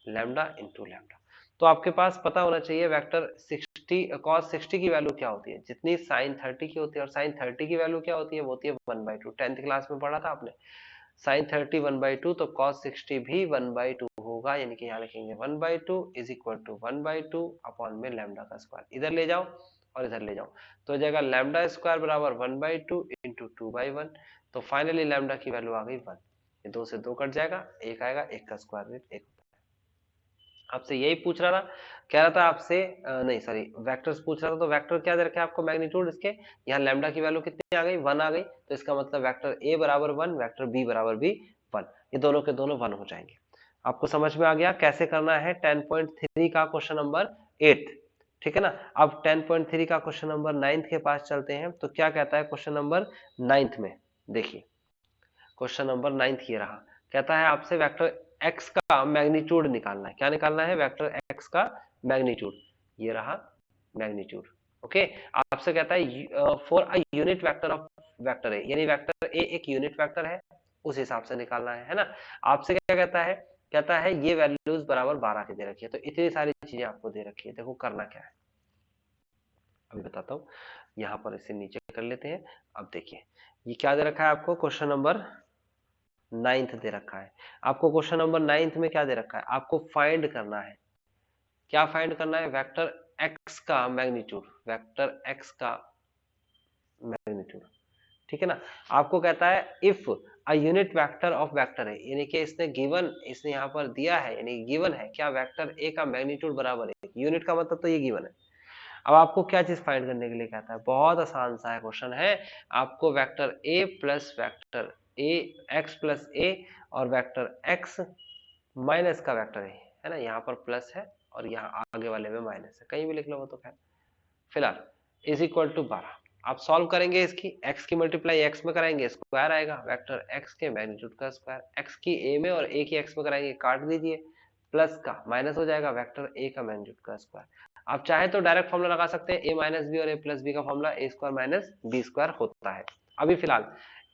लैम्डा इंटू लैम्डा। तो आपके पास पता होना चाहिए वेक्टर 60 cos 60 की वैल्यू क्या होती है, जितनी sin 30 की होती है, और sin 30 की वैल्यू क्या होती है, वो होती है 1/2। 10th क्लास में पढ़ा था आपने, sin 30 1/2, तो cos 60 भी 1/2 होगा, यानी कि यहाँ लिखेंगे 1/2 इज इक्वल टू 1/2 अपॉन में लैम्डा का स्क्वायर, इधर ले जाओ और इधर ले जाओ, तो हो जाएगा लैम्डा स्क्वायर बराबर 1/2 इंटू 2/1। तो फाइनली लैम्डा की वैल्यू आ गई 1, ये 2 से 2 कट जाएगा, एक आएगा, एक का स्क्वायर रूट 1। आपसे यही पूछ रहा था, कह रहा था आपसे नहीं सॉरी वेक्टर्स पूछ रहा था, तो वेक्टर क्या दे रखे आपको मैग्नीट्यूड इसके, यहाँ लैम्डा की वैल्यू कितनी आ गई 1 आ गई, तो इसका मतलब वेक्टर ए बराबर 1, वेक्टर बी बराबर भी 1, ये दोनों के दोनों 1 हो जाएंगे। आपको समझ में आ गया कैसे करना है 10.3 का क्वेश्चन नंबर 8, ठीक है ना। अब 10.3 का क्वेश्चन नंबर 9th के पास चलते हैं, तो क्या कहता है क्वेश्चन नंबर 9th में, देखिए क्वेश्चन नंबर 9th ये रहा, कहता है आपसे वेक्टर x का मैग्नीट्यूड निकालना है। क्या निकालना है, वेक्टर x का मैग्नीट्यूड, ये रहा मैग्नीट्यूड। ओके, आपसे कहता है for a unit vector of vector ए, यानी वेक्टर ए एक यूनिट वेक्टर है, उस हिसाब से निकालना है ना। आपसे क्या कहता है, कहता है ये वैल्यूज बराबर 12 की दे रखी है, तो इतनी सारी चीजें आपको दे रखी है, देखो करना क्या है अभी बताता हूँ। यहाँ पर इसे नीचे कर लेते हैं। अब देखिए ये क्या दे रखा है आपको, क्वेश्चन नंबर 9th दे रखा है आपको, क्वेश्चन नंबर 9th में क्या दे रखा है, आपको फाइंड करना है, क्या फाइंड करना है, वेक्टर x का मैग्नीट्यूड, वेक्टर x का मैग्नीट्यूड, ठीक है ना। आपको कहता है if a unit vector of vector है, यानी कि इसने गिवन, इसने यहाँ पर दिया है, यानी गिवन है क्या वेक्टर a का मैग्नीट्यूड बराबर है, यूनिट का मतलब तो ये गिवन है। अब आपको क्या चीज फाइंड करने के लिए कहता है, बहुत आसान सा है क्वेश्चन है, आपको vector a plus vector a x plus a और वेक्टर x माइनस का वेक्टर है ना, यहाँ पर प्लस है और यहाँ आगे वाले में माइनस है, कहीं भी लिख लो वो तो खैर, फिलहाल इज इक्वल टू 12। आप सॉल्व करेंगे इसकी, x की मल्टीप्लाई x में कराएंगे स्क्वायर आएगा, वेक्टर x के मैग्नीट्यूड का स्क्वायर, x की a में और a की x में कराएंगे काट दीजिए, प्लस का माइनस हो जाएगा, वेक्टर a का मैग्नीट्यूड का स्क्वायर। आप चाहे तो डायरेक्ट फॉर्मूला लगा सकते हैं, a माइनस बी और a प्लस बी का formula a square minus B square होता है। अभी फिलहाल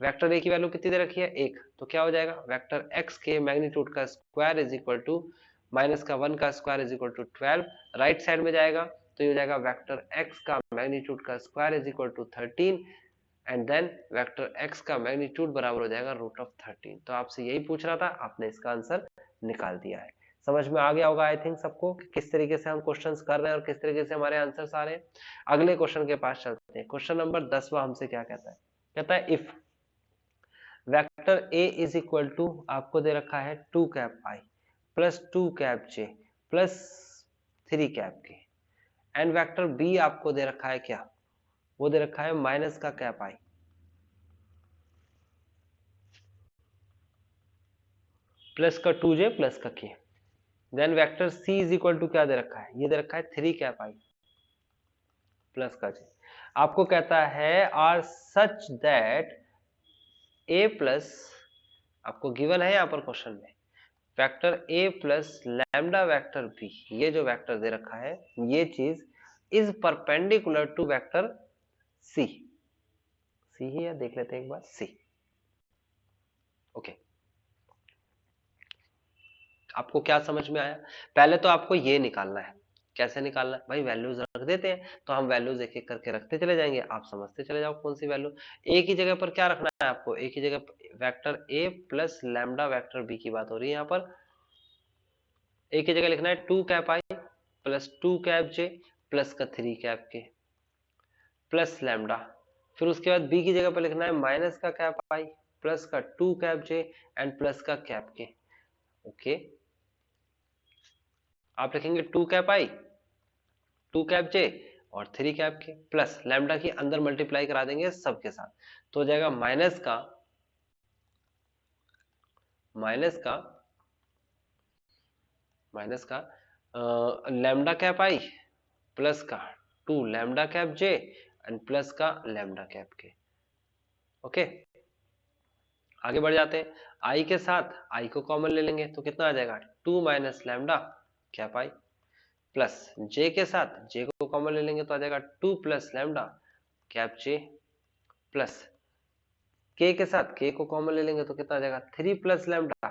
वेक्टर a की वैल्यू कितनी दे रखी है 1, तो क्या हो जाएगा वेक्टर x के मैग्नीट्यूड का square is equal to minus का 1 का square is equal to 12, right side में जाएगा तो ये हो जाएगा वेक्टर x का मैग्नीट्यूड का square is equal to 13 and then vector x का मैग्नीट्यूड बराबर हो जाएगा रूट ऑफ 13। तो आपसे यही पूछ रहा था, आपने इसका आंसर निकाल दिया है। समझ में आ गया होगा आई थिंक सबको कि किस तरीके से हम क्वेश्चंस कर रहे हैं और किस तरीके से हमारे आंसर्स आ रहे हैं। अगले क्वेश्चन के पास चलते हैं। क्वेश्चन नंबर 10वां हमसे क्या कहता है, कहता है if vector a is equal to आपको दे रखा है 2 cap i plus 2 cap j plus 3 cap k and vector b आपको दे रखा है क्या, वो दे रखा है माइनस का कैप i प्लस का 2j प्लस का k, then vector c is equal to क्या दे रखा है, ये दे रखा है 3 कैप i प्लस का j। आपको कहता है are such that a plus, आपको गिवन है यहाँ पर क्वेश्चन में vector a plus lambda vector b, ये जो वेक्टर दे रखा है ये चीज is perpendicular to vector c, c ही है देख लेते हैं एक बार c। ओके आपको क्या समझ में आया, पहले तो आपको ये निकालना है, कैसे निकालना है भाई, वैल्यूज रख देते हैं तो हम वैल्यूज एक एक करके रखते चले जाएंगे, आप समझते चले जाओ कौन सी वैल्यू। एक ही जगह पर क्या रखना है आपको, एक ही जगह vector a plus lambda vector b की बात हो रही है यहाँ पर, एक ही जगह लिखना है 2 cap i plus 2 cap j plus का 3 कैप k प्लस लैम्डा, फिर उसके बाद b की जगह पर लिखना है माइनस का कैप i प्लस का 2 कैप j एंड प्लस का कैप k। ओके आप लिखेंगे 2 कैप i 2 कैप j और 3 कैप k प्लस लैम्डा की अंदर मल्टीप्लाई करा देंगे सबके साथ, तो हो जाएगा माइनस का लैम्डा कैप i प्लस का 2 lambda cap j and plus का लैम्डा कैप k। ओके आगे बढ़ जाते हैं, i के साथ i को कॉमन ले लेंगे तो कितना आ जाएगा 2 minus lambda cap i plus j के साथ j को कॉमन ले लेंगे तो आ जाएगा 2 plus lambda cap j plus k के साथ k को कॉमन ले लेंगे तो कितना आ जाएगा 3 प्लस लैम्डा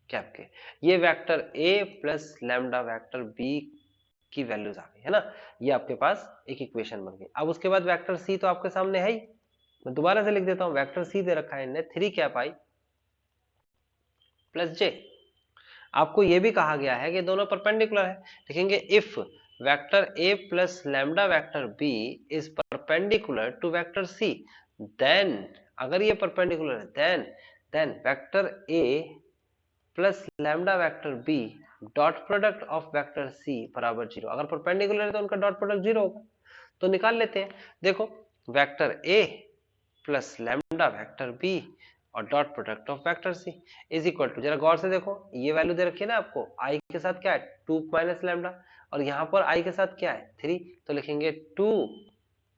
कैप k। ये vector a plus lambda vector b की वैल्यूज आ गई है ना, ये आपके पास एक इक्वेशन बन गई। अब उसके बाद वेक्टर c तो आपके सामने है ही, मैं दोबारा से लिख देता हूं, वेक्टर c दे रखा है इन्हें 3 कैप i प्लस j। आपको यह भी कहा गया है कि दोनों परपेंडिकुलर है, लिखेंगे if vector a plus lambda vector b is perpendicular to vector c, then अगर ये परपेंडिकुलर है then vector a plus lambda vector b dot product of vector c बराबर 0। अगर परपेंडिकुलर है तो उनका डॉट प्रोडक्ट 0 होगा, तो निकाल लेते हैं। देखो vector a plus lambda vector b और dot product of vector c is equal to, जरा गौर से देखो ये वैल्यू दे रखी है ना आपको, i के साथ क्या है 2 माइनस लैम्डा और यहाँ पर i के साथ क्या है 3, तो लिखेंगे 2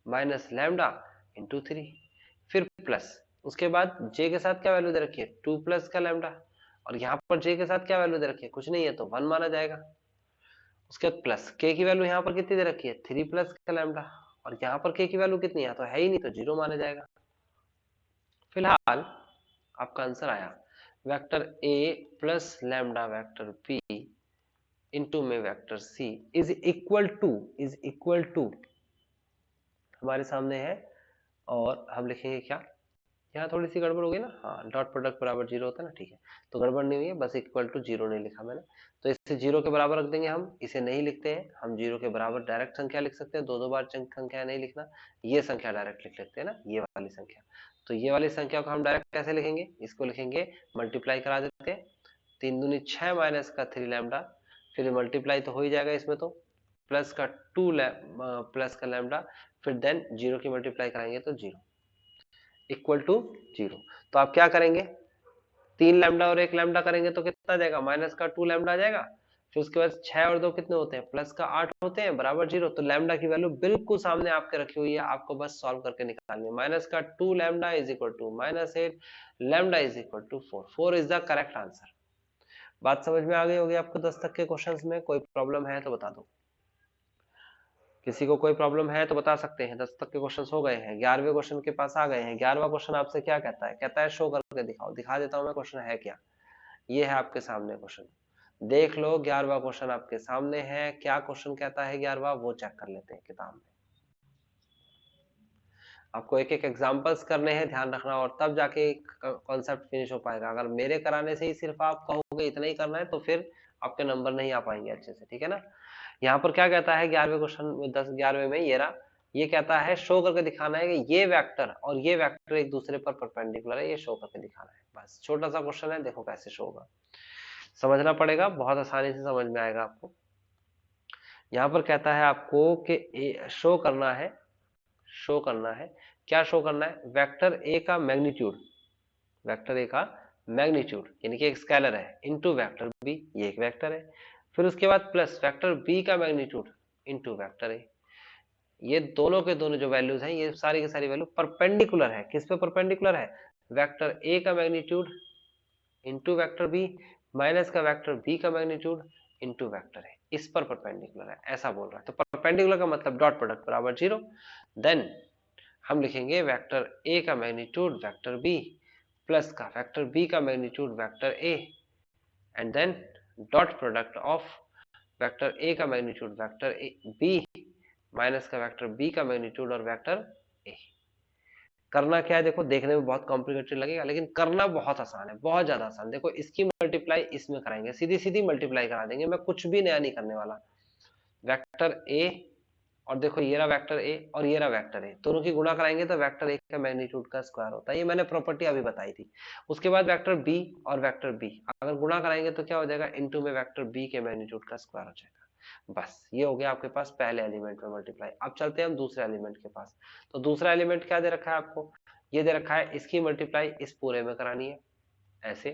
माइनस लैम्डा इंटू 3, फिर प्लस उसके बाद j के साथ क्या वैल्यू दे रखी है 2 प्लस का लैम्डा और यहाँ पर j के साथ क्या वैल्यू दे रखी है, कुछ नहीं है तो 1 माना जाएगा। उसके बाद प्लस k की वैल्यू यहाँ पर कितनी दे रखी है 3 प्लस का लैम्डा और यहाँ पर k की वैल्यू कितनी है, तो है ही नहीं तो 0 माना जाएगा। फिलहाल आपका आंसर आया vector a plus lambda vector b into में vector c is equal to हमारे सामने है, और हम लिखेंगे क्या, यहाँ थोड़ी सी गड़बड़ हो गई ना, हाँ डॉट प्रोडक्ट बराबर 0 होता है ना, ठीक है तो गड़बड़ नहीं हुई है, बस इक्वल टू 0 नहीं लिखा मैंने, तो इसे 0 के बराबर रख देंगे, हम इसे नहीं लिखते हैं, हम 0 के बराबर डायरेक्ट संख्या लिख सकते हैं, दो बार संख्या नहीं लिखना, ये संख्या डायरेक्ट लिख लेते हैं ना, ये वाली संख्या, तो ये वाली संख्या को हम डायरेक्ट कैसे लिखेंगे, इसको लिखेंगे मल्टीप्लाई करा देते हैं, 3 दूनी 6 माइनस का 3 लैम्डा, फिर मल्टीप्लाई तो हो ही जाएगा इसमें, तो प्लस का 2 प्लस का लैम्डा, फिर देन 0 की मल्टीप्लाई कराएंगे तो 0 इक्वल टू 0। तो आप क्या करेंगे 3 लैम्डा और 1 लैम्डा करेंगे तो कितना आ जाएगा माइनस का 2 लैम्डा आ जाएगा, फिर उसके बाद 6 और 2 कितने होते हैं प्लस का 8 होते हैं बराबर 0, तो लैम्डा की वैल्यू बिल्कुल सामने आपके रखी हुई है, आपको बस सॉल्व करके निकालनी है। माइनस का 2 lambda is equal to -8 lambda is equal to 4 is the correct answer. बात समझ में आ गई होगी आपको 10 तक के क्वेश्चंस में, कोई प्रॉब्लम है तो बता दो। किसी को कोई प्रॉब्लम है तो बता सकते हैं। 10 तक के क्वेश्चन हो गए हैं, 11वें क्वेश्चन के पास आ गए हैं। 11वां क्वेश्चन आपसे क्या कहता है? कहता है शो करके दिखाओ। दिखा देता हूं मैं क्वेश्चन है क्या। ये है आपके सामने क्वेश्चन, देख लो। 11वां क्वेश्चन आपके सामने है। क्या क्वेश्चन कहता है 11वां, वो चेक कर लेते हैं किताब में। आपको एक एक एग्जांपल्स करने हैं, ध्यान रखना, और तब जाके कॉन्सेप्ट फिनिश हो पाएगा। अगर मेरे कराने से ही सिर्फ आप कहोगे इतना ही करना है तो फिर आपके नंबर नहीं आ पाएंगे अच्छे से, ठीक है ना। यहाँ पर क्या कहता है 11वें क्वेश्चन में, 11वें में ये रहा, ये कहता है शो करके दिखाना है कि ये वेक्टर और ये वेक्टर एक दूसरे पर परपेंडिकुलर है, ये शो करके दिखाना है। बस छोटा सा क्वेश्चन है, देखो कैसे शो होगा, समझना पड़ेगा, बहुत आसानी से समझ में आएगा आपको। यहाँ पर कहता है आपको कि शो करना है, शो करना है, क्या शो करना है? वेक्टर ए का मैग्नीट्यूड, वेक्टर ए का मैग्नीट्यूड यानी कि एक स्केलर है, इनटू वेक्टर बी, ये एक वेक्टर है, फिर उसके बाद प्लस वेक्टर बी का मैग्नीट्यूड इनटू वेक्टर ए। ये दोनों के दोनों जो वैल्यूज हैं, ये सारी की सारी वैल्यू परपेंडिकुलर है। किस पे परपेंडिकुलर है? वेक्टर ए का magnitude into vector B minus का वेक्टर बी का मैग्नीट्यूड इनटू वेक्टर ए, इस पर परपेंडिकुलर है, ऐसा बोल रहा है। तो परपेंडिकुलर का मतलब डॉट प्रोडक्ट बराबर 0। देन हम लिखेंगे वेक्टर ए का मैग्नीट्यूड वेक्टर बी प्लस का वेक्टर बी का magnitude vector A, and then dot product of vector ए का मैग्नीट्यूड वेक्टर बी माइनस का वेक्टर बी का मैग्नीट्यूड और वेक्टर ए। करना क्या है देखो, देखने में बहुत कॉम्प्लिकेटेड लगेगा लेकिन करना बहुत आसान है, बहुत ज्यादा आसान। देखो इसकी मल्टीप्लाई इसमें कराएंगे, सीधी सीधी मल्टीप्लाई करा देंगे, मैं कुछ भी नया नहीं करने वाला। वेक्टर ए और देखो ये रहा वेक्टर ए और ये रहा वेक्टर ए, दोनों की गुणा कराएंगे तो वेक्टर ए का मैग्नीट्यूड का स्क्वायर होता है, ये मैंने प्रॉपर्टी अभी बताई थी। उसके बाद वेक्टर बी और वेक्टर बी अगर गुणा कराएंगे तो क्या हो जाएगा, इनटू में वेक्टर बी के मैग्नीट्यूड का स्क्वायर हो जाएगा। बस ये हो गया आपके पास पहले एलिमेंट में मल्टीप्लाई। अब चलते हैं हम दूसरे एलिमेंट के पास। तो दूसरा एलिमेंट क्या दे रखा है आपको, ये दे रखा है इसकी मल्टीप्लाई इस पूरे में करानी है। ऐसे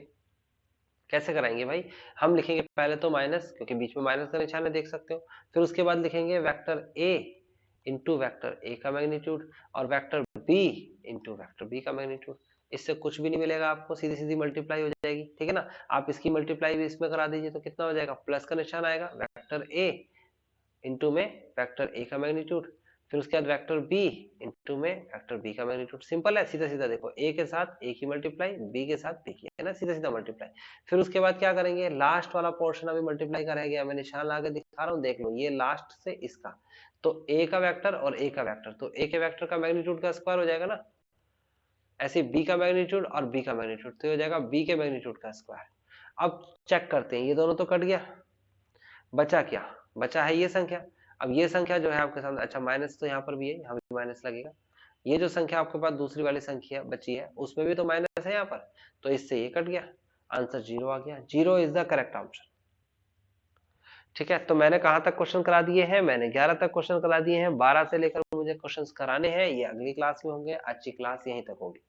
कैसे कराएंगे भाई, हम लिखेंगे पहले तो माइनस, क्योंकि बीच में माइनस का निशान है देख सकते हो। फिर उसके बाद लिखेंगे वेक्टर ए इंटू वेक्टर ए का मैग्नीट्यूड और vector B into vector B का मैग्नीट्यूड। इससे कुछ भी नहीं मिलेगा आपको, सीधी सीधी मल्टीप्लाई हो जाएगी, ठीक है ना। आप इसकी मल्टीप्लाई भी इसमें करा दीजिए तो कितना हो जाएगा, प्लस का निशान आएगा, वेक्टर ए इंटू में वेक्टर ए का मैग्नीट्यूड, फिर उसके बाद वेक्टर बी इंटू में वेक्टर बी का मैग्नीट्यूड। सिंपल है, सीधा सीधा देखो, ए के साथ ए की मल्टीप्लाई, बी के साथ बी की, है ना, सीधा सीधा मल्टीप्लाई। फिर उसके बाद क्या करेंगे, लास्ट वाला पोर्शन अभी मल्टीप्लाई का रह गया, मैं निशान लगा के दिखा रहा हूँ, देख लो, ये लास्ट से इसका, तो ए का वेक्टर और ए का वेक्टर, तो ए के वेक्टर का मैग्नीट्यूड का स्क्वायर हो जाएगा ना, ऐसे बी का मैग्नीट्यूड और बी का मैग्नीट्यूड, तो हो जाएगा बी के मैग्नीट्यूड का स्क्वायर। अब चेक करते हैं, ये दोनों तो कट गया, बचा क्या, बचा है ये संख्या। अब ये संख्या जो है आपके सामने, अच्छा माइनस तो यहाँ पर भी है, यहाँ भी माइनस लगेगा। ये जो संख्या आपके पास दूसरी वाली संख्या बची है उसमें भी तो माइनस है यहाँ पर, तो इससे ये कट गया, आंसर 0 आ गया। 0 इज द करेक्ट आंसर। ठीक है, तो मैंने कहाँ तक क्वेश्चन करा दिए हैं, मैंने 11 तक क्वेश्चन करा दिए हैं, 12 से लेकर मुझे क्वेश्चन कराने हैं, ये अगली क्लास में होंगे, आज की क्लास यहीं तक होगी।